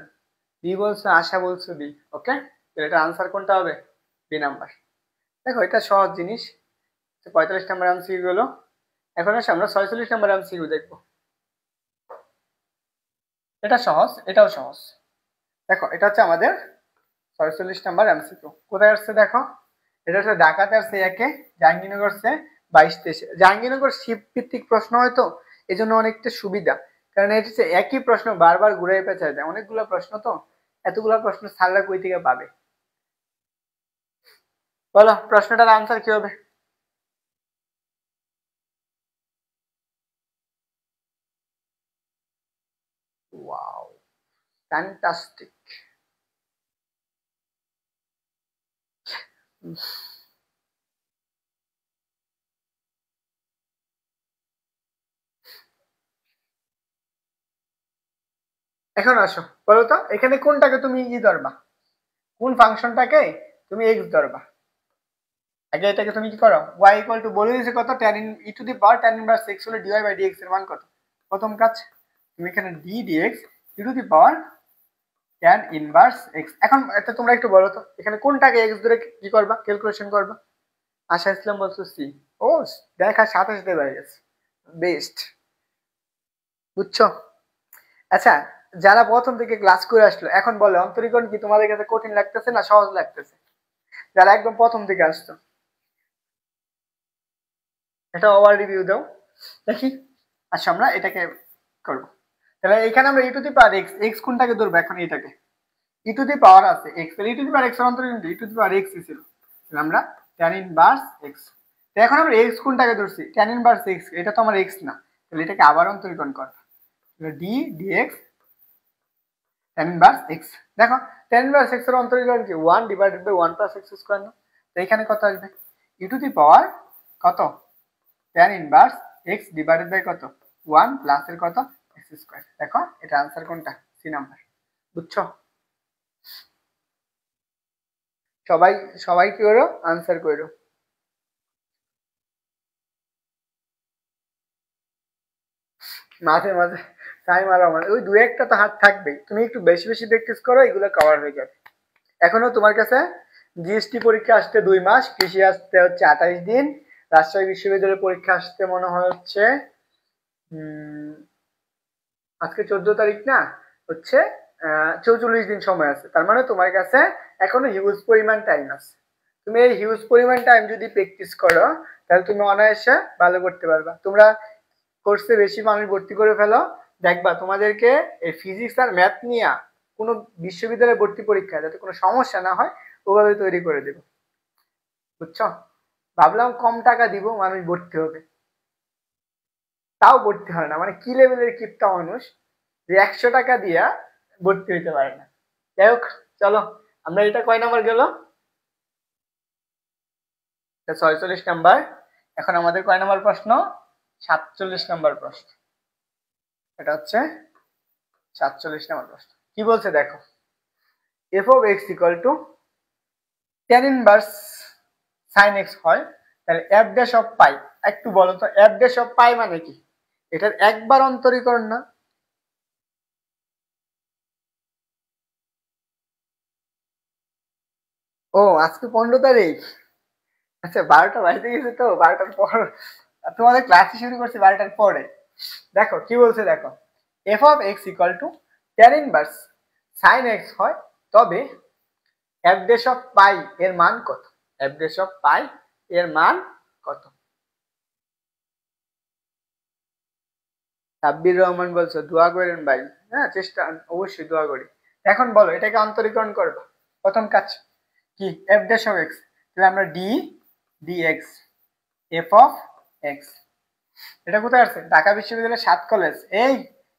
A: বি বলছো আশা বলছো বি, ওকে তাহলে এটা आंसर কোনটা হবে, বি নাম্বার। দেখো এটা সহজ জিনিস, 45 নাম্বার এমসিকিউ গুলো, এখন আসলে আমরা 46 নাম্বার এমসিকিউ দেখবো। এটা সহজ, এটাও সহজ। দেখো এটা হচ্ছে আমাদের 46 নাম্বার এমসিকিউ, কোথায় আসছে দেখো, এটা হচ্ছে ঢাকাতে আসছে একে, জাহাঙ্গীরনগর সে 22-23, জাহাঙ্গীরনগর শিফট ভিত্তিক প্রশ্ন হয়তো এই জন্য অনেকটা সুবিধা, কারণ এটা হচ্ছে একই প্রশ্ন বারবার ঘুরাই পেঁচায় দেয়, অনেকগুলো প্রশ্ন তো, এতগুলো প্রশ্ন স্যাররা কই থেকে পাবে, বলো প্রশ্নটার আনসার কি হবে, ওয়াও ফ্যান্টাস্টিক। এখন আসো বলো তো এখানে কোনটাকে তুমি ই ধরবা, কোন ফাংশনটাকে তুমি এক্স ধরবা, আগে এটাকে তুমি কি করো, y ইকুয়াল টু বলে দিয়েছে কত, tan E to the power tan inverse x হলে dy বাই dx এর মান কত, প্রথম কাজ তুমি এখানে d dx E to the power tan inverse x। এখন এটা তোমরা একটু বলো তো এখানে কোনটাকে x ধরে কি করবা, ক্যালকুলেশন করবা, আশা ইসলাম বলছো সি, ও দেখা 27 দিয়ে হয়ে গেছে, বেস্ট, বুঝছো। আচ্ছা যারা প্রথম থেকে ক্লাস করে আসলো এখন বলে অন্তরীকরণ কি তোমাদের কাছে কঠিন লাগতেছে না সহজ লাগতেছে, যারা একদম প্রথম থেকে আসতো এটা ওভার রিভিউ দাও দেখি। আচ্ছা আমরা এটাকে করব, তাহলে এখানে আমরা e to the power x, x কোনটাকে ধরবো এখন এটাকে, ই টু দি পাওয়ার আছে এক্স, তাহলে ই টু দি পাওয়ার এক্স এর অন্তরে ই টু দি পাওয়ার এক্স ছিল, তাহলে আমরা tan ইনভার্স এক্স, তো এখন আমরা এক্স কোনটাকে ধরছি tan ইনভার্স এক্স, এটা তো আমার এক্স না, তাহলে এটাকে আবার অন্তরীকরণ করব, তাহলে d dx tan inverse x. দেখো tan ইনভার্স এক্স এর অন্তরীকরণ কি 1 divided by 1 plus x square না, তো এখানে কত আসবে ই টু দি পাওয়ার কত tan inverse x divided by কত 1 প্লাস এর কত x স্কয়ার। দেখো এটা आंसर কোনটা, সি নাম্বার, বুঝছো। সবাই সবাই কি করো आंसर করো, মাঝে মাঝে টাইম আর আমার ওই দুই একটা তো হাত থাকবেই, তুমি একটু বেশি বেশি প্র্যাকটিস করো এগুলো কভার হয়ে যাবে। এখনো তোমার কাছে জিএসটি পরীক্ষা আসতে 2 মাস, কৃষি আসতে হচ্ছে 28 দিন, রাজশাহী বিশ্ববিদ্যালয়ের পরীক্ষা আসতে মনে হয় হচ্ছে আজকে 14 তারিখ না, হচ্ছে 44 দিন সময় আছে, তার মানে তোমার কাছে এখনো হিউজ পরিমাণ টাইম আছে, তুমি এই হিউজ পরিমাণ টাইম যদি প্র্যাকটিস করো তাহলে তুমি অনায়াসে ভালো করতে পারবা। তোমরা কোর্সে বেশি মানুষ ভর্তি করে ফেলো, দেখবা তোমাদেরকে এই ফিজিক্স আর ম্যাথ নিয়ে কোনো বিশ্ববিদ্যালয়ে ভর্তি পরীক্ষা যাতে কোনো সমস্যা না হয় ওভাবে তৈরি করে দেবো, বুঝছো। ভাবলাম কম টাকা দিব মানুষ ভর্তি হবে, তাও ভর্তি হয় না, মানে কি লেভেলের কিপটা মানুষ যে 100 টাকা দিয়া ভর্তি হইতে পারে না। যাই হোক চলো আমরা এটা কয় নাম্বার গেল? 46 নাম্বার। এখন আমাদের কয় নাম্বার প্রশ্ন? 47 নাম্বার প্রশ্ন। এটা হচ্ছে 47 নাম্বার প্রশ্ন। কি বলছে দেখো, f of x equal to tan inverse sin x হয়, তাহলে f dash of pi। একটু বলো তো f dash of pi মানে কি? এটার একবার অন্তরীকরণ না? ও আজকে 15 তারিখ। আচ্ছা 12টা বাজতে গেছে, তো 12টার পর তোমাদের ক্লাস শুরু করছি 12টার পরে। দেখো কি বলছে দেখো, f of x equal to tan inverse sin x হয়, তবে f dash of pi এর মান কত? f dash of pi এর মান কত? সাব্বির রহমান বলছো দোয়া করেন ভাই। হ্যাঁ চেষ্টা অবশ্যই দোয়া করি। এখন বলো এটাকে অন্তরীকরণ করবো। প্রথম কাজ কি, f dash of x, তাহলে আমরা d dx f of x। এটা কোথায় আছে? ঢাকা বিশ্ববিদ্যালয়ের 7 কলেজ। এই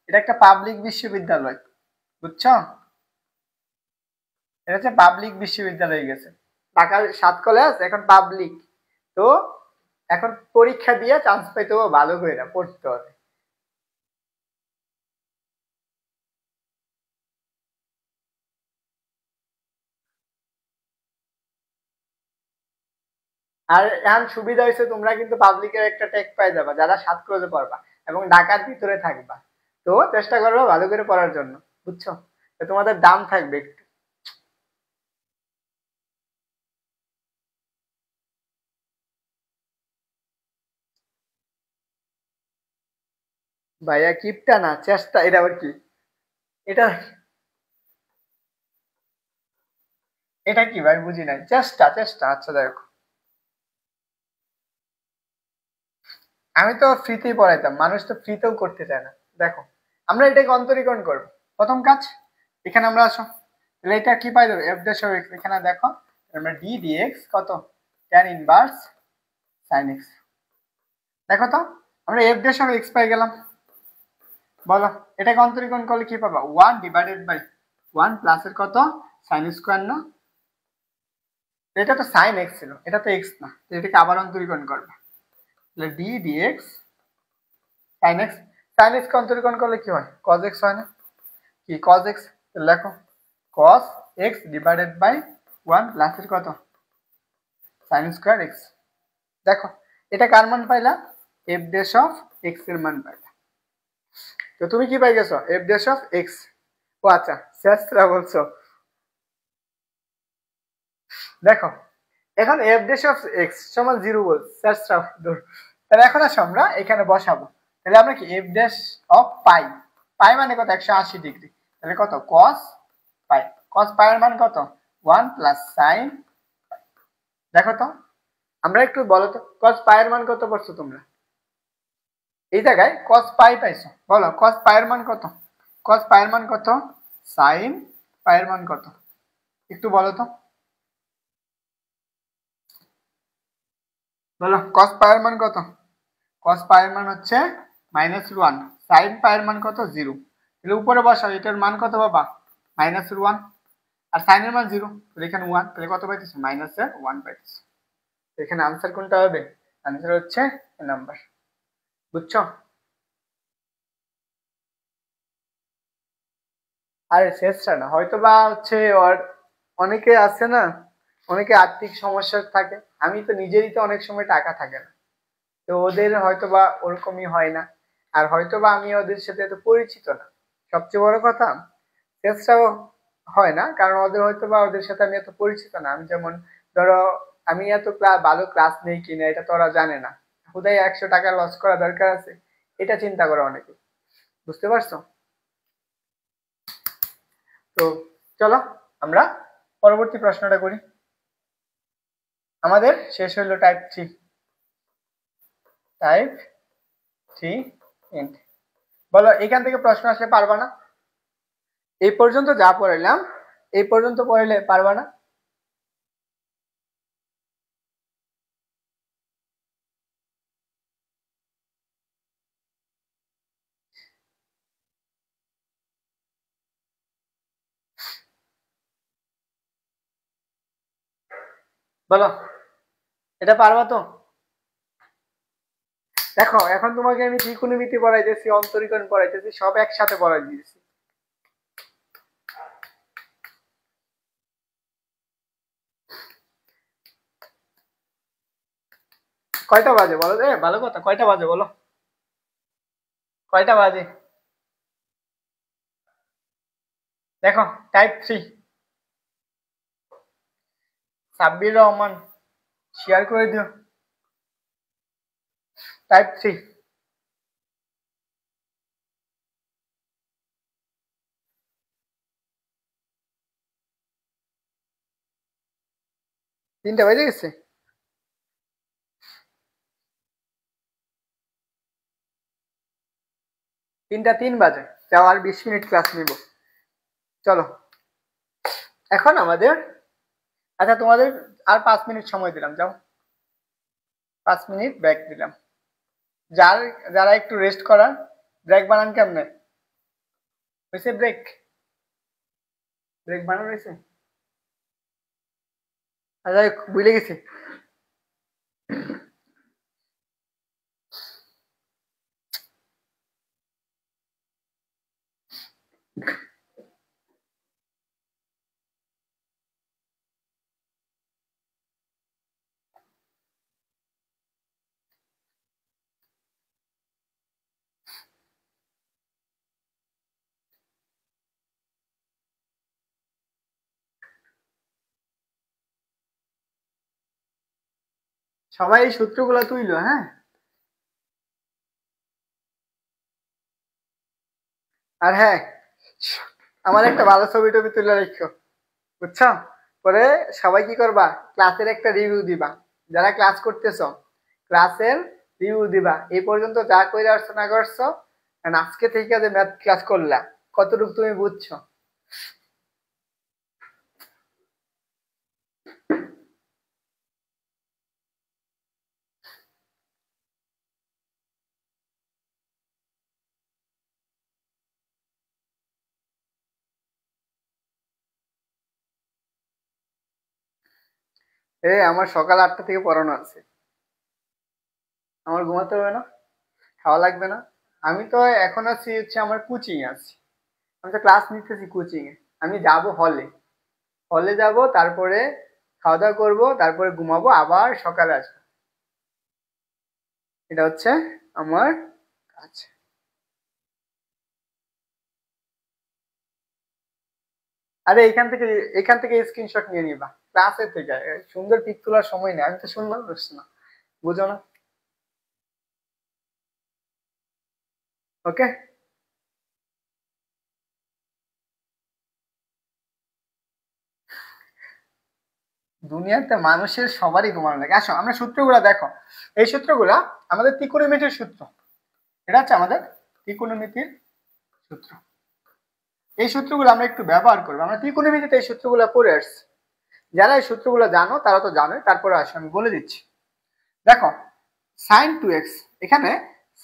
A: এটা একটা পাবলিক বিশ্ববিদ্যালয়, বুঝছো? এটা হচ্ছে পাবলিক বিশ্ববিদ্যালয় গেছে। ঢাকার 7 কলেজ এখন পাবলিক। তো এখন পরীক্ষা দিয়ে চান্স পাইতে হবে, ভালো করে পড়তে হবে। আর এখন সুবিধা হয়েছে, তোমরা কিন্তু পাবলিকের একটা ট্যাগ পাই যাবা যারা 7 কলেজে পড়বা এবং ঢাকার ভিতরে থাকবা। তো চেষ্টা করবা ভালো করে পড়ার জন্য, বুঝছো? তো তোমাদের দাম থাকবে একটু। ভাইয়া কিপটা না, চেষ্টা। এটা আবার কি? এটা এটা কি ভাই? বুঝি নাই। চেষ্টা চেষ্টা, আচ্ছা দেখো আমি তো ফ্রিতেই পড়াইতাম, মানুষ তো ফ্রিতেও করতে চায় না। দেখো আমরা এটাকে অন্তরীকরণ করবো। প্রথম কাজ, এখানে আমরা আসো, তাহলে এটা কি পাই দেবো? F dash of x. এখানে দেখো আমরা ডি ডিএক্স কত, ট্যান ইনভার্স সাইন এক্স। দেখো তো আমরা এফ ড্যাশ অফ এক্স পাই গেলাম। বলো এটাকে অন্তরীকরণ করলে কি পাবা? 1 ডিভাইডেড বাই 1 প্লাস এর কত, সাইন স্কোয়ার না? এটা তো সাইন এক্স ছিল, এটা তো এক্স না, তো এটাকে আবার অন্তরীকরণ করবে। তাহলে d dx sine x. Sine x কে অন্তরীকরণ করলে কি হয়? কজ এক্স হয় না? কি কজ এক্স? লেখো cos x divided by 1 plus এর কত, সাইন স্কোয়ার এক্স। দেখো এটা কার মান পাইলা? এফ ড্যাশ অফ এক্স এর মান পাইলা। তো তুমি কি পাই গেছো? F dash of x. ও আচ্ছা শেষরা বলছো। দেখো এখন এফ ড্যাশ অফ এক্স সমান 0 বল শেষরা দূর। তাহলে এখন আসো আমরা এখানে বসাবো। তাহলে আমরা কি এফ ড্যাশ অফ পাই, পাই মানে কত? 180 ডিগ্রি। তাহলে কত? কস পাই। কস পাই এর মান কত? 1 প্লাস সাইন। দেখো তো আমরা একটু বলো তো কস পাই এর মান কত পড়ছো তোমরা? এই জায়গায় কস পাই পাইছো, বলো কস পাই এর মান কত? কস পাই এর মান কত? সাইন পাই এর মান কত? একটু বলো তো, বলো কস পাই এর মান কত? কস পাই এর মান হচ্ছে -1। সাইন পাই এর মান কত? 0। তাহলে উপরে বসাও, এটার মান কত বাবা? -1। আর সাইন এর মান 0, তাহলে এখানে 1, তাহলে কত পাইতেছো? -1 পাইতেছো। এখানে আনসার কোনটা হবে? আনসার হচ্ছে এ নাম্বার, বুঝছো? আরে শেষটা না, হয়তো বা হচ্ছে ওর অনেকে আছে না, অনেকে আর্থিক সমস্যা থাকে। আমি তো নিজেরই তো অনেক সময় টাকা থাকে না, তো ওদের হয়তো বা ওরকমই হয় না। আর হয়তো বা আমি ওদের সাথে এত পরিচিত না। সবচেয়ে বড় কথা টেস্টটাও হয় না, কারণ ওদের হয়তো বা ওদের সাথে আমি এত পরিচিত না। আমি যেমন ধরো আমি এত ভালো ক্লাস নেই কিনা এটা তো ওরা জানে না। হুদাই 100 টাকা লস করা দরকার আছে, এটা চিন্তা করে অনেকে। বুঝতে পারছো? তো চলো আমরা পরবর্তী প্রশ্নটা করি। আমাদের শেষ হইলো টাইপ 3। Type 3 and. বলো এখান থেকে প্রশ্ন আসলে পারবা না? এই পর্যন্ত যা পড়াইলাম এই পর্যন্ত পড়াইলে পারবা না? বলো, এটা পারবা তো? দেখো এখন তোমাকে আমি ত্রিকোণমিতি পড়াইতেছি, অন্তরীকরণ পড়াইতেছি, সব একসাথে পড়াই দিয়েছি। কয়টা বাজে বলো? ভালো কথা, কয়টা বাজে বলো? কয়টা বাজে দেখো। টাইপ 3 সাব্বির রহমান, শেয়ার করে দিও। টাইপ 3 3টা বেজে গেছে। 3টা 3 বাজে। যাও, আর 20 মিনিট ক্লাস নিব। চলো এখন আমাদের, আচ্ছা তোমাদের আর 5 মিনিট সময় দিলাম, যাও 5 মিনিট ব্রেক দিলাম। যারা একটু রেস্ট করার, ব্রেক বানান কেমনে হয়েছে? ব্রেক ব্রেক বানানো হয়েছে? আচ্ছা ভুলে গেছি। সবাই এই সূত্রগুলো তুইলো, হ্যাঁ? আর হ্যাঁ, আমার একটা ভালো ছবি টবি তুলে রেখো, বুঝছো? পরে সবাই কি করবা, ক্লাসের একটা রিভিউ দিবা। যারা ক্লাস করতেছো ক্লাসের রিভিউ দিবা, এই পর্যন্ত যা করে আসছো না করছো, and আজকে থেকে যে ম্যাথ ক্লাস করলা কতটুকু তুমি বুঝছো। আমার সকাল 8টা থেকে পড়ানো আছে, আমার ঘুমাতে হবে না, খাওয়া লাগবে না। আমি তো এখন আছি হচ্ছে আমার কোচিং আছি, আমি তো ক্লাস নিতেছি কোচিং এ। আমি যাব হলে, হলে যাব, তারপরে খাওয়া দাওয়া করবো, তারপরে ঘুমাবো, আবার সকালে আসবো। এটা হচ্ছে আমার কাজ। আরে এখান থেকে স্ক্রিনশট নিয়ে নিবা ক্লাসের থেকে। সুন্দর পিক তোলার সময় নেই, আমি তো সুন্দর করছি না, বুঝো না? ওকে। দুনিয়াতে মানুষের সবারই ঘুমানো লাগে। আসো আমরা সূত্রগুলো দেখো, এই সূত্রগুলা আমাদের ত্রিকোণমিতির সূত্র। এটা হচ্ছে আমাদের ত্রিকোণমিতির সূত্র। এই সূত্রগুলো আমরা একটু ব্যবহার করবো, আমরা ত্রিকোণমিতিতে এই সূত্রগুলো পড়ে আসছি। যারা এই সূত্রগুলো জানো তারা তো জানোই, তারপরে আসো আমি বলে দিচ্ছি। দেখো সাইন 2x, এখানে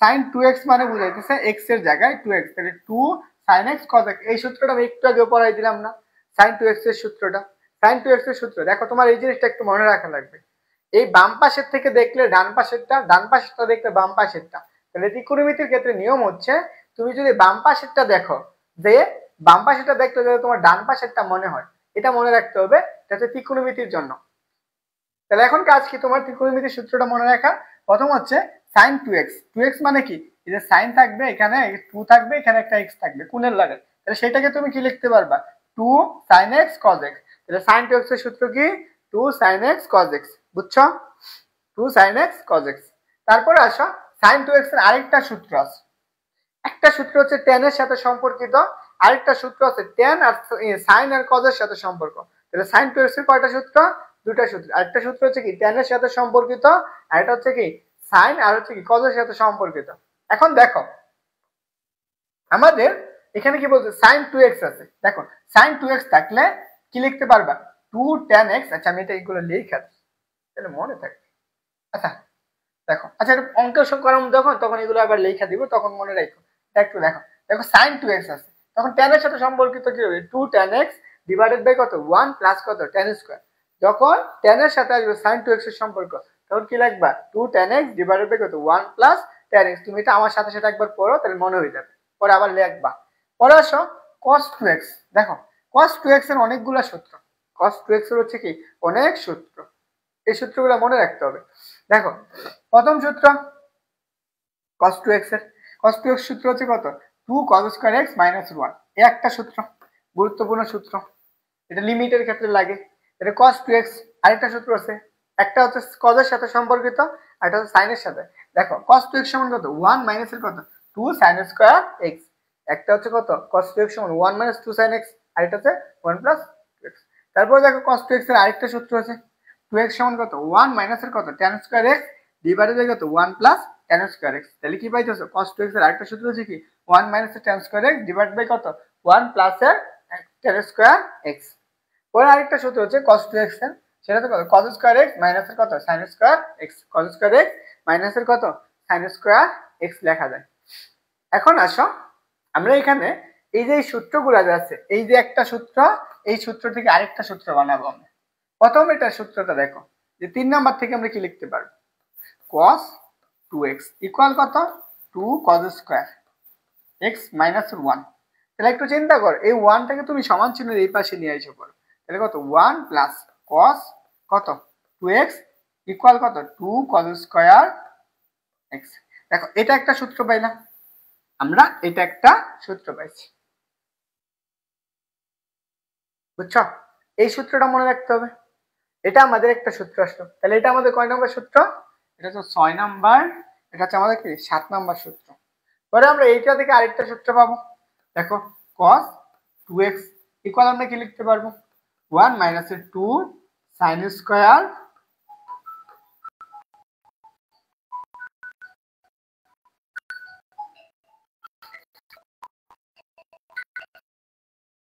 A: সাইন 2x মানে বুঝাইতেছে x এর জায়গায় 2x, তাহলে 2 sin x cos x। এই সূত্রটা আমি একটু আগে পড়াই দিলাম না, সাইন 2x এর সূত্রটা। সাইন 2x এর সূত্র দেখো, তোমার এই জিনিসটা একটু মনে রাখা লাগবে। এই বাম পাশের থেকে দেখলে ডান পাশেরটা, ডান পাশেরটা দেখলে বাম পাশেরটা। তাহলে ত্রিকোণমিতির ক্ষেত্রে নিয়ম হচ্ছে, তুমি যদি বাম পাশেরটা দেখো, যে বাম পাশেরটা দেখলে যদি তোমার ডান পাশেরটা মনে হয়, এটা মনে রাখতে হবে। এটা হচ্ছে ত্রিকোণমিতির জন্য। তাহলে এখন কাজ কি তোমার ত্রিকোণমিতির সূত্রটা মনে রাখা? প্রথম হচ্ছে sin 2x, 2x মানে কি, এই যে sin থাকবে এখানে 2 থাকবে, এখানে একটা x থাকবে কোণের লাগে, তাহলে সেটাকে তুমি কি লিখতে পারবা, 2 sin x cos x। তাহলে sin 2x এর সূত্র কি, 2 sin x cos x, বুঝছো? 2 sin x cos x। তারপরে আসো sin 2x এর আরেকটা সূত্র আছে। একটা সূত্র হচ্ছে tan এর সাথে সম্পর্কিত, আরেকটা সূত্র আছে tan আর sin আর cos এর সাথে সম্পর্ক। তাহলে sin 2x এর কয়টা সূত্র? দুটা সূত্র। আরেকটা সূত্র হচ্ছে কি tan এর সাথে সম্পর্কিত, আর এটা হচ্ছে কি sin আর হচ্ছে কি cos এর সাথে সম্পর্কিত। এখন দেখো আমাদের এখানে কি বলছে, sin 2x আছে। দেখো sin 2x থাকলে কি লিখতে পারবা, 2 tan x। আচ্ছা আমি এটা এইগুলো লিখে দিই তাহলে মনে থাকে। আচ্ছা দেখো, আচ্ছা অঙ্কের সব করাম যখন, তখন এগুলো আবার লেখা দিব, তখন মনে রাখো। একটু দেখো, দেখো sin 2x আছে, তখন tan এর সাথে সম্পর্কিত কি হবে, 2 tan x ডিভাইডেড বাই কত, 1 প্লাস কত tan স্কয়ার। যখন tan এর সাথে আসবে sin 2x এর সম্পর্ক তখন কি লিখবা 2 tan x ডিভাইডেড বাই কত 1 প্লাস tan x। তুমি এটা আমার সাথে সাথে একবার পড়ো তাহলে মনে হয়ে যাবে, পরে আবার লিখবা। পরে আসো cos 2x। দেখো cos 2x এর অনেকগুলো সূত্র, cos 2x এর হচ্ছে কি অনেক সূত্র, এই সূত্রগুলো মনে রাখতে হবে। দেখো প্রথম সূত্র cos 2x এর, cos 2x সূত্র হচ্ছে কত 2 cos স্কয়ার x মাইনাস 1। এই একটা সূত্র, গুরুত্বপূর্ণ সূত্র, এটা লিমিটের ক্ষেত্রে লাগে। এটা cos 2x। আরেকটা সূত্র আছে, একটা হচ্ছে cos এর সাথে সম্পর্কিত, আরেকটা হচ্ছে sin এর সাথে। দেখো cos 2x সমান কত 1 মাইনাস এর কত 2 sin স্কয়ার x। একটা হচ্ছে কত cos 2x সমান 1 মাইনাস 2 sin x, আরেকটা হচ্ছে 1 প্লাস 2x। তারপর দেখো cos 2x এর আরেকটা সূত্র আছে 2x সমান কত 1 মাইনাস এর কত tan square x divided by কত 1 প্লাস tan স্কয়ার x। তাহলে কি পাইতেছো cos 2x এর আরেকটা সূত্র হচ্ছে কি 1 মাইনাস এর tan square x divided by কত 1 প্লাস এর tan স্কয়ার x। পরে আরেকটা সূত্র হচ্ছে cos 2x এর, সেটা তো কত cos স্কয়ার x মাইনাস এর কত sin square x। cos square x minus এর কত sin স্কয়ার x লেখা যায়। এখন আসো আমরা এখানে এই যে সূত্রগুলো আছে, এই যে একটা সূত্র, এই সূত্র থেকে আরেকটা সূত্র বানাবো আমরা। প্রথম এটা সূত্রটা দেখো যে 3 নাম্বার থেকে আমরা কি লিখতে পারবো cos 2x ইকুয়াল কত 2 cos স্কয়ার x মাইনাস 1। তাহলে একটু চিন্তা কর, এই 1টাকে তুমি সমান চিহ্নের এই পাশে নিয়ে এসে পড়ো, তাহলে কত 1 প্লাস cos কত 2x ইকুয়াল কত 2 cos স্কয়ার x। দেখো এটা একটা সূত্র পাইলাম আমরা, এটা একটা সূত্র পাইছি, বুঝছো? এই সূত্রটা মনে রাখতে হবে, এটা আমাদের একটা সূত্র আসলো। তাহলে এটা আমাদের কয় নম্বর সূত্র? এটা হচ্ছে 6 নাম্বার, এটা হচ্ছে আমাদের কি 7 নাম্বার সূত্র। পরে আমরা এইটা থেকে আরেকটা সূত্র পাবো। দেখো cos 2x ইকুয়াল আমরা কি লিখতে পারবো 1 মাইনাস 2 sin স্কয়ার